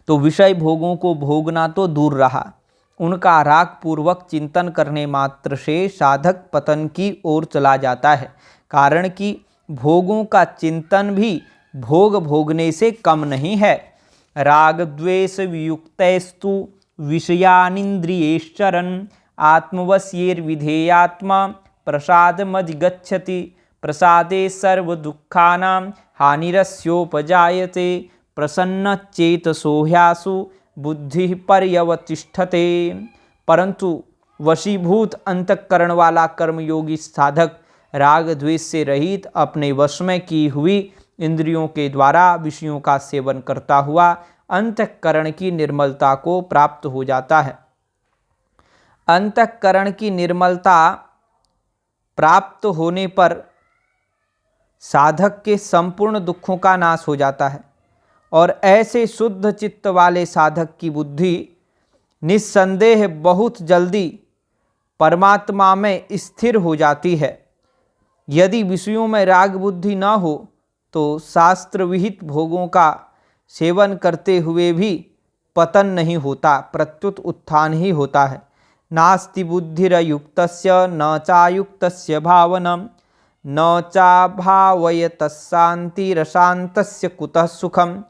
Speaker 1: तो विषय भोगों को भोगना तो दूर रहा, उनका राग पूर्वक चिंतन करने मात्र से साधक पतन की ओर चला जाता है। कारण कि भोगों का चिंतन भी भोग भोगने से कम नहीं है। राग द्वेष वियुक्तैस्तु विषयानिन्द्रियैश्चरन् आत्मवश्यैर्विधेयात्मा प्रसादमधिगच्छति, प्रसादे सर्वदुःखानां हानिरस्योपजायते, प्रसन्नचेतसो ह्यासु बुद्धिः पर्यवतिष्ठते। परंतु वशीभूत अंतःकरण वाला कर्मयोगी साधक राग द्वेष से रहित अपने वश में की हुई इंद्रियों के द्वारा विषयों का सेवन करता हुआ अंतःकरण की निर्मलता को प्राप्त हो जाता है। अंतःकरण की निर्मलता प्राप्त होने पर साधक के संपूर्ण दुखों का नाश हो जाता है और ऐसे शुद्ध चित्त वाले साधक की बुद्धि निस्संदेह बहुत जल्दी परमात्मा में स्थिर हो जाती है। यदि विषयों में राग बुद्धि न हो तो शास्त्र विहित भोगों का सेवन करते हुए भी पतन नहीं होता, प्रत्युत उत्थान ही होता है। नास्ति बुद्धिरयुक्तस्य न चायुक्तस्य भावनम, न चाभावयतशान्तिरशान्तस्य कुतः सुखम।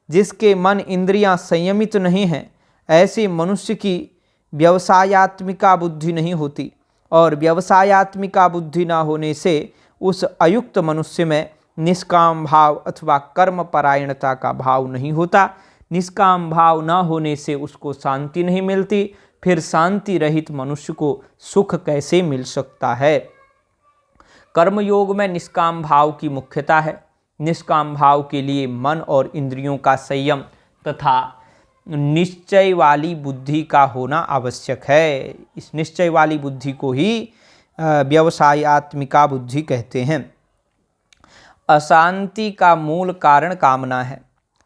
Speaker 1: जिसके मन इंद्रियां संयमित नहीं हैं, ऐसे मनुष्य की व्यवसायात्मिका बुद्धि नहीं होती, और व्यवसायात्मिका बुद्धि न होने से उस अयुक्त मनुष्य में निष्काम भाव अथवा कर्म परायणता का भाव नहीं होता। निष्काम भाव न होने से उसको शांति नहीं मिलती, फिर शांति रहित मनुष्य को सुख कैसे मिल सकता है। कर्मयोग में निष्काम भाव की मुख्यता है। निष्काम भाव के लिए मन और इंद्रियों का संयम तथा निश्चय वाली बुद्धि का होना आवश्यक है। इस निश्चय वाली बुद्धि को ही व्यवसायात्मिका बुद्धि कहते हैं। अशांति का मूल कारण कामना है।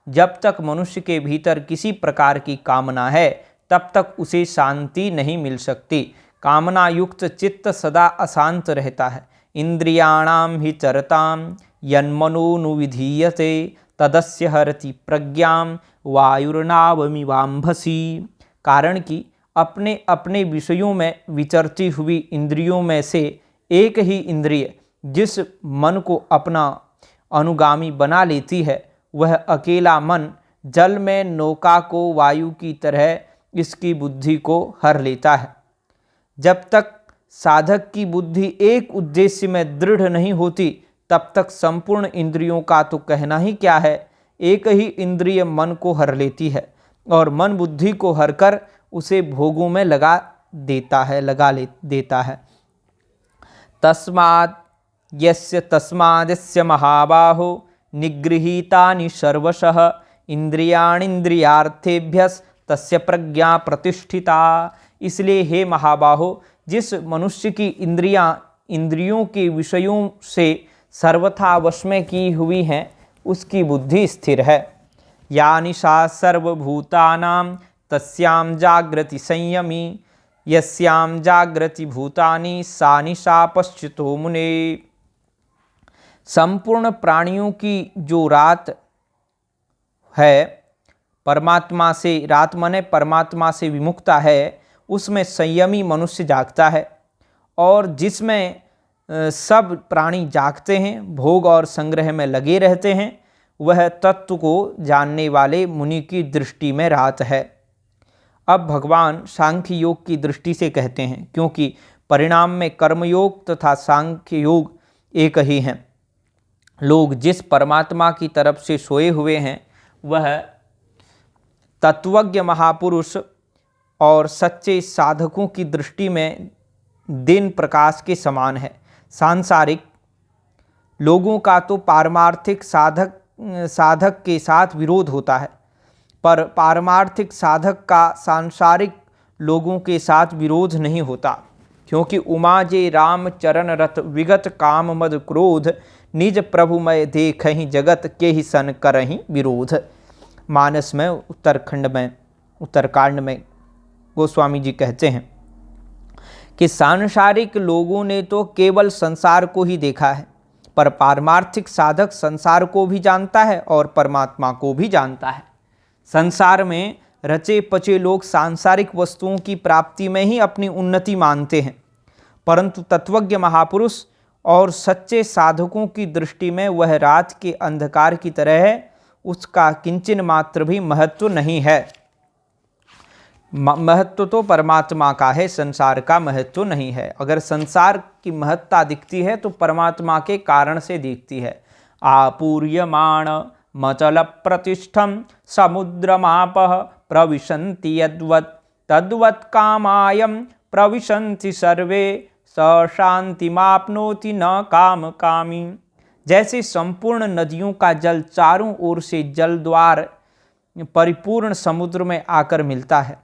Speaker 1: जब तक मनुष्य के भीतर किसी प्रकार की कामना है तब तक उसे शांति नहीं मिल सकती। कामना युक्त चित्त सदा अशांत रहता है। इंद्रियाणाम हि चरताम यन्मनोनुविधीयते तदस्य हरति प्रज्ञाम वायुर्नावमिवाम्भसी। कारण कि अपने अपने विषयों में विचरती हुई इंद्रियों में से एक ही इंद्रिय जिस मन को अपना अनुगामी बना लेती है, वह अकेला मन जल में नौका को वायु की तरह इसकी बुद्धि को हर लेता है। जब तक साधक की बुद्धि एक उद्देश्य में दृढ़ नहीं होती तब तक संपूर्ण इंद्रियों का तो कहना ही क्या है, एक ही इंद्रिय मन को हर लेती है और मन बुद्धि को हर कर उसे भोगों में लगा देता है। तस्माद्यस्य महाबाहो निगृहीतानि सर्वशः इंद्रियाणीन्द्रियार्थेभ्यस् तस्य प्रज्ञा प्रतिष्ठिता। इसलिए हे महाबाहो, जिस मनुष्य की इंद्रियों के विषयों से सर्वथा वश में की हुई हैं उसकी बुद्धि स्थिर है। या निशा सर्वभूतानां तस्यां जागृति संयमी, यस्यां जागृति भूतानि सा निशा पश्चितो मुने। संपूर्ण प्राणियों की जो रात है परमात्मा से, रात माने परमात्मा से विमुखता है, उसमें संयमी मनुष्य जागता है। और जिसमें सब प्राणी जागते हैं, भोग और संग्रह में लगे रहते हैं, वह तत्व को जानने वाले मुनि की दृष्टि में रात है। अब भगवान सांख्य योग की दृष्टि से कहते हैं, क्योंकि परिणाम में कर्मयोग तथा सांख्य योग एक ही हैं। लोग जिस परमात्मा की तरफ से सोए हुए हैं वह तत्वज्ञ महापुरुष और सच्चे साधकों की दृष्टि में दिन प्रकाश के समान है। सांसारिक लोगों का तो पारमार्थिक साधक के साथ विरोध होता है, पर पारमार्थिक साधक का सांसारिक लोगों के साथ विरोध नहीं होता, क्योंकि उमा जे राम चरण रथ विगत काम मद क्रोध निज प्रभुमय देखहि जगत के ही सन करहि विरोध। मानस में उत्तरकांड में गोस्वामी जी कहते हैं कि सांसारिक लोगों ने तो केवल संसार को ही देखा है, पर पारमार्थिक साधक संसार को भी जानता है और परमात्मा को भी जानता है। संसार में रचे पचे लोग सांसारिक वस्तुओं की प्राप्ति में ही अपनी उन्नति मानते हैं, परंतु तत्वज्ञ महापुरुष और सच्चे साधकों की दृष्टि में वह रात के अंधकार की तरह है, उसका किंचन मात्र भी महत्व नहीं है। महत्व तो परमात्मा का है, संसार का महत्व नहीं है। अगर संसार की महत्ता दिखती है तो परमात्मा के कारण से दिखती है। आपूर्यमाण मचल प्रतिष्ठम समुद्रमाप प्रविशन्ति यद्वत् तद्वत् कामायम प्रविशन्ति सर्वे स शांतिमाप्नोति न काम कामी। जैसे संपूर्ण नदियों का जल चारों ओर से जल द्वार परिपूर्ण समुद्र में आकर मिलता है,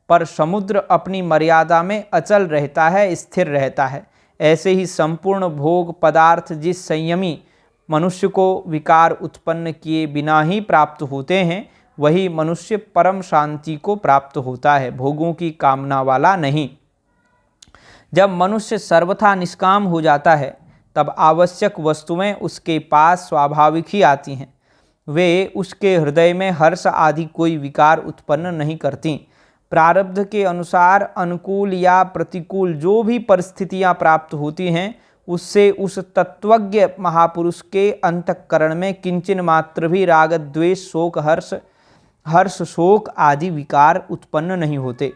Speaker 1: पर समुद्र अपनी मर्यादा में अचल रहता है, स्थिर रहता है। ऐसे ही संपूर्ण भोग पदार्थ जिस संयमी मनुष्य को विकार उत्पन्न किए बिना ही प्राप्त होते हैं, वही मनुष्य परम शांति को प्राप्त होता है, भोगों की कामना वाला नहीं। जब मनुष्य सर्वथा निष्काम हो जाता है तब आवश्यक वस्तुएं उसके पास स्वाभाविक ही आती हैं। वे उसके हृदय में हर्ष आदि कोई विकार उत्पन्न नहीं करती। प्रारब्ध के अनुसार अनुकूल या प्रतिकूल जो भी परिस्थितियां प्राप्त होती हैं, उससे उस तत्वज्ञ महापुरुष के अंतःकरण में किंचन मात्र भी राग द्वेष शोक हर्ष शोक आदि विकार उत्पन्न नहीं होते।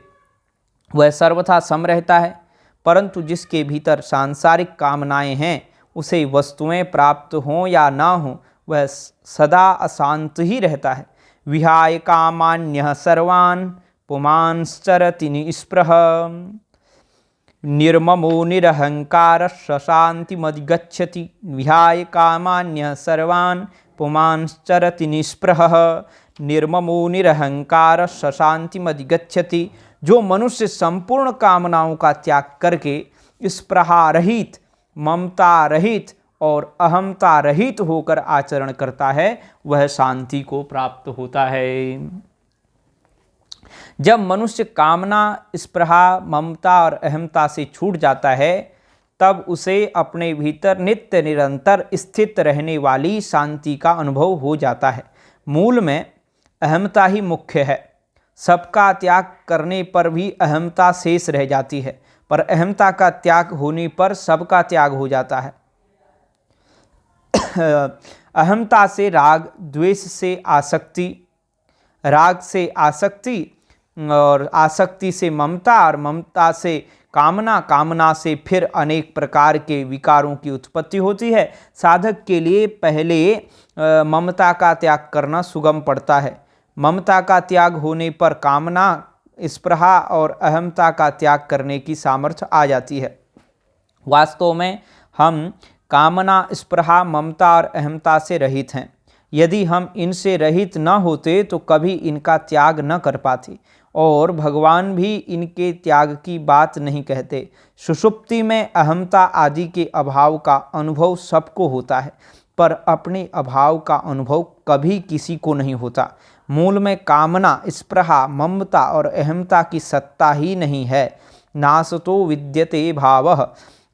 Speaker 1: वह सर्वथा सम रहता है, परंतु जिसके भीतर सांसारिक कामनाएं हैं, उसे वस्तुएं प्राप्त हों या ना हों, वह सदा अशांत ही रहता है। विहाय कामान्यः सर्वान् पुमांश्चरति निःस्पृहः निर्ममो निरहंकारः शान्तिमधिगच्छति। विहाय कामान्यः सर्वान् पुमांश्चरति निःस्पृहः निर्ममो निरहंकारः शान्तिमधिगच्छति। जो मनुष्य संपूर्ण कामनाओं का त्याग करके स्पृहा रहित, ममता रहित और अहमता रहित होकर आचरण करता है, वह शांति को प्राप्त होता है। जब मनुष्य कामना, स्पृहा, ममता और अहमता से छूट जाता है, तब उसे अपने भीतर नित्य निरंतर स्थित रहने वाली शांति का अनुभव हो जाता है। मूल में अहमता ही मुख्य है। सबका त्याग करने पर भी अहमता शेष रह जाती है, पर अहमता का त्याग होने पर सबका त्याग हो जाता है। अहमता से राग, द्वेष से आसक्ति, राग से आसक्ति और आसक्ति से ममता और ममता से कामना, कामना से फिर अनेक प्रकार के विकारों की उत्पत्ति होती है। साधक के लिए पहले ममता का त्याग करना सुगम पड़ता है। ममता का त्याग होने पर कामना, स्पृहा और अहमता का त्याग करने की सामर्थ्य आ जाती है। वास्तव में हम कामना, स्पृहा, ममता और अहमता से रहित हैं। यदि हम इनसे रहित न होते तो कभी इनका त्याग न कर पाते, और भगवान भी इनके त्याग की बात नहीं कहते। सुषुप्ति में अहमता आदि के अभाव का अनुभव सबको होता है, पर अपने अभाव का अनुभव कभी किसी को नहीं होता। मूल में कामना, स्पृहा, ममता और अहमता की सत्ता ही नहीं है। नासतो विद्यते भावः,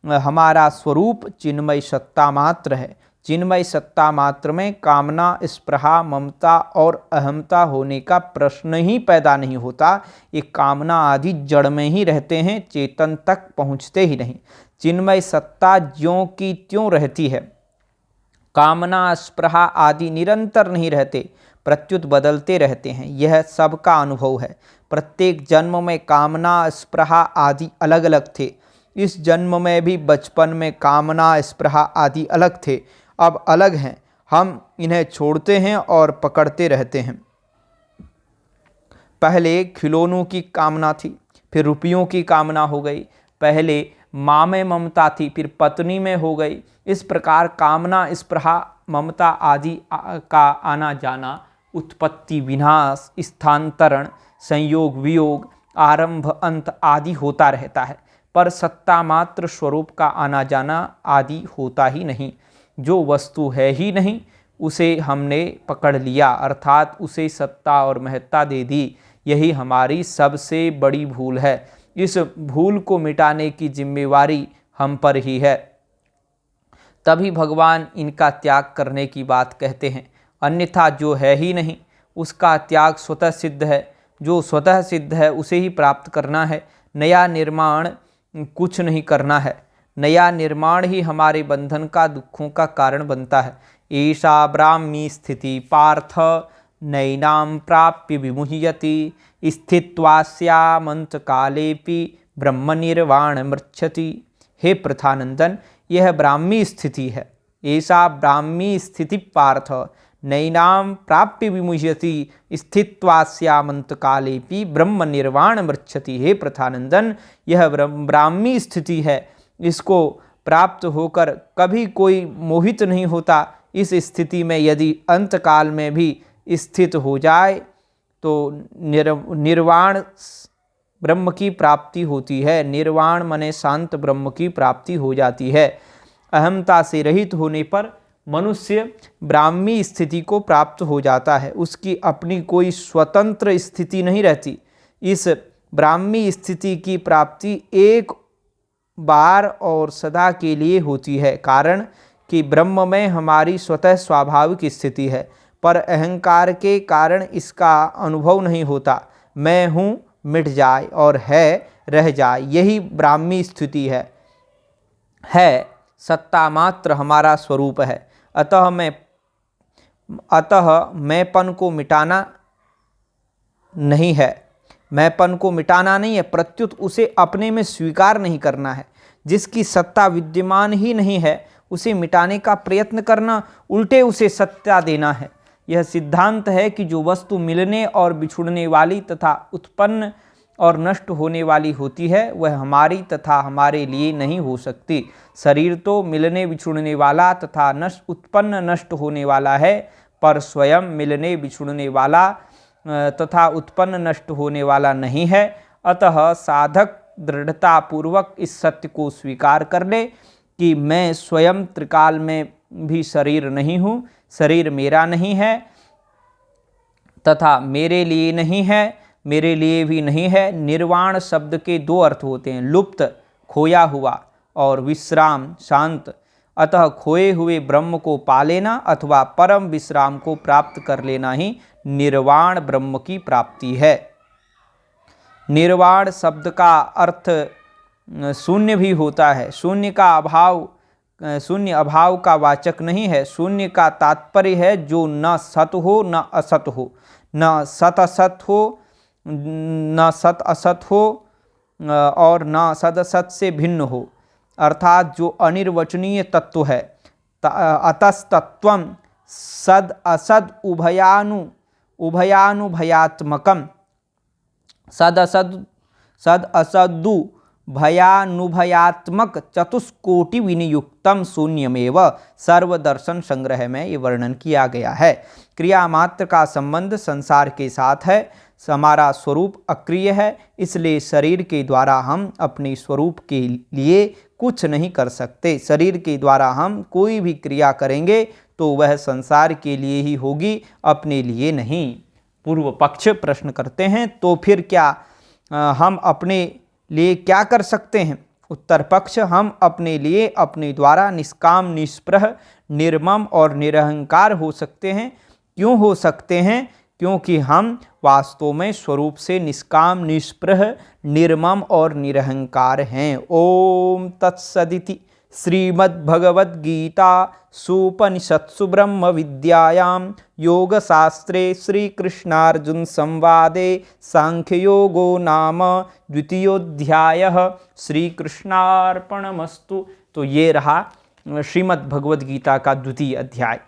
Speaker 1: हमारा स्वरूप चिन्मय सत्ता मात्र है। चिन्मय सत्ता मात्र में कामना, स्पृहा, ममता और अहमता होने का प्रश्न ही पैदा नहीं होता। ये कामना आदि जड़ में ही रहते हैं, चेतन तक पहुँचते ही नहीं। चिन्मय सत्ता ज्यों की त्यों रहती है। कामना स्पृहा आदि निरंतर नहीं रहते, प्रत्युत बदलते रहते हैं। यह सबका अनुभव है। प्रत्येक जन्म में कामना स्पृहा आदि अलग अलग थे। इस जन्म में भी बचपन में कामना स्पृहा आदि अलग थे, अब अलग हैं। हम इन्हें छोड़ते हैं और पकड़ते रहते हैं। पहले खिलौनों की कामना थी, फिर रुपयों की कामना हो गई। पहले माँ में ममता थी, फिर पत्नी में हो गई। इस प्रकार कामना स्पृहा ममता आदि का आना जाना, उत्पत्ति विनाश, स्थानांतरण, संयोग वियोग, आरंभ अंत आदि होता रहता है, पर सत्ता मात्र स्वरूप का आना जाना आदि होता ही नहीं। जो वस्तु है ही नहीं उसे हमने पकड़ लिया, अर्थात उसे सत्ता और महत्ता दे दी। यही हमारी सबसे बड़ी भूल है। इस भूल को मिटाने की जिम्मेवारी हम पर ही है। तभी भगवान इनका त्याग करने की बात कहते हैं। अन्यथा जो है ही नहीं उसका त्याग स्वतः सिद्ध है। जो स्वतः सिद्ध है उसे ही प्राप्त करना है। नया निर्माण कुछ नहीं करना है। नया निर्माण ही हमारे बंधन का, दुखों का कारण बनता है। ऐसा ब्राह्मी स्थिति पार्थ नैनाम प्राप्य विमुह्यति, स्थित्वास्यामंत कालेपि ब्रह्म निर्वाण मृच्छति। हे प्रथानंदन, यह ब्राह्मी स्थिति है। ऐसा ब्राह्मी स्थिति पार्थ नैनाम प्राप्य विमुह्यति, स्थित्वास्यामंत कालेपि ब्रह्म निर्वाण मृच्छति। हे प्रथानंदन, यह ब्राह्मी स्थिति है। इसको प्राप्त होकर कभी कोई मोहित नहीं होता। इस स्थिति में यदि अंतकाल में भी स्थित हो जाए तो निर्वाण ब्रह्म की प्राप्ति होती है। निर्वाण माने शांत ब्रह्म की प्राप्ति हो जाती है। अहमता से रहित होने पर मनुष्य ब्राह्मी स्थिति को प्राप्त हो जाता है। उसकी अपनी कोई स्वतंत्र स्थिति नहीं रहती। इस ब्राह्मी स्थिति की प्राप्ति एक बार और सदा के लिए होती है, कारण कि ब्रह्म में हमारी स्वतः स्वाभाविक स्थिति है, पर अहंकार के कारण इसका अनुभव नहीं होता। मैं हूँ मिट जाए और है रह जाए, यही ब्राह्मी स्थिति है सत्ता मात्र हमारा स्वरूप है। अतः मैंपन को मिटाना नहीं है। मैंपन को मिटाना नहीं है, प्रत्युत उसे अपने में स्वीकार नहीं करना है। जिसकी सत्ता विद्यमान ही नहीं है उसे मिटाने का प्रयत्न करना, उल्टे उसे सत्ता देना है। यह सिद्धांत है कि जो वस्तु मिलने और बिछुड़ने वाली तथा उत्पन्न और नष्ट होने वाली होती है वह हमारी तथा हमारे लिए नहीं हो सकती। शरीर तो मिलने बिछुड़ने वाला तथा उत्पन्न नष्ट होने वाला है, पर स्वयं मिलने बिछुड़ने वाला तथा उत्पन्न नष्ट होने वाला नहीं है। अतः साधक दृढ़तापूर्वक इस सत्य को स्वीकार कर ले कि मैं स्वयं त्रिकाल में भी शरीर नहीं हूँ, शरीर मेरा नहीं है तथा मेरे लिए नहीं है, मेरे लिए भी नहीं है। निर्वाण शब्द के दो अर्थ होते हैं, लुप्त खोया हुआ और विश्राम शांत। अतः खोए हुए ब्रह्म को पा लेना अथवा परम विश्राम को प्राप्त कर लेना ही निर्वाण ब्रह्म की प्राप्ति है। निर्वाण शब्द का अर्थ शून्य भी होता है। शून्य अभाव का वाचक नहीं है। शून्य का तात्पर्य है जो न सत हो न असत हो, न सत असत हो न सत असत हो और न सदसत से भिन्न हो, अर्थात जो अनिर्वचनीय तत्व है। अतस्तत्वं सद असद उभयानुभयात्मकम, सद असदु भयानुभयात्मक चतुष्कोटि विनियुक्तम शून्यमेव सर्वदर्शन संग्रह में ये वर्णन किया गया है। क्रिया मात्र का संबंध संसार के साथ है। हमारा स्वरूप अक्रिय है, इसलिए शरीर के द्वारा हम अपने स्वरूप के लिए कुछ नहीं कर सकते। शरीर के द्वारा हम कोई भी क्रिया करेंगे तो वह संसार के लिए ही होगी, अपने लिए नहीं। पूर्व पक्ष प्रश्न करते हैं, तो फिर क्या हम अपने लिए क्या कर सकते हैं? उत्तर पक्ष, हम अपने लिए अपने द्वारा निष्काम निष्प्रह निर्मम और निरहंकार हो सकते हैं। क्यों हो सकते हैं? क्योंकि हम वास्तव में स्वरूप से निष्काम निष्प्रह निर्मम और निरहंकार हैं। ओम तत्सदिति श्रीमद्भगवद्गीता सुपनिषत्सु ब्रह्म विद्यायां योगशास्त्रे श्रीकृष्णार्जुन संवादे सांख्ययोगो नाम द्वितीयोऽध्यायः। श्रीकृष्णार्पणमस्तु। तो ये रहा श्रीमद्भगवद्गीता का द्वितीय अध्याय,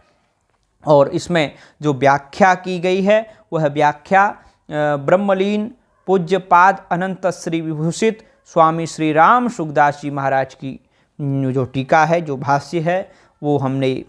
Speaker 1: और इसमें जो व्याख्या की गई है वह व्याख्या ब्रह्मलीन पूज्यपाद अनंत श्री विभूषित स्वामी श्री राम सुखदास जी महाराज की जो टीका है, जो भाष्य है, वो हमने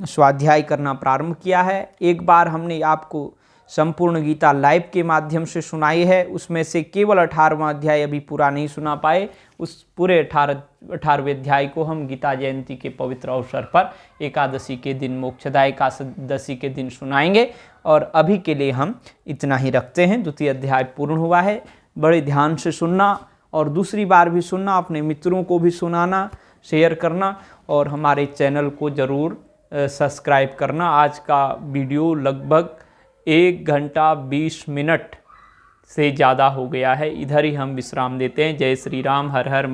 Speaker 1: स्वाध्याय करना प्रारंभ किया है। एक बार हमने आपको संपूर्ण गीता लाइव के माध्यम से सुनाई है, उसमें से केवल 18वां अध्याय अभी पूरा नहीं सुना पाए। उस पूरे 18वें अध्याय को हम गीता जयंती के पवित्र अवसर पर एकादशी के दिन, मोक्षदा एकादशी के दिन सुनाएंगे। और अभी के लिए हम इतना ही रखते हैं। द्वितीय अध्याय पूर्ण हुआ है। बड़े ध्यान से सुनना और दूसरी बार भी सुनना, अपने मित्रों को भी सुनाना, शेयर करना, और हमारे चैनल को ज़रूर सब्सक्राइब करना। आज का वीडियो लगभग 1 घंटा 20 मिनट से ज़्यादा हो गया है। इधर ही हम विश्राम देते हैं। जय श्री राम। हर हर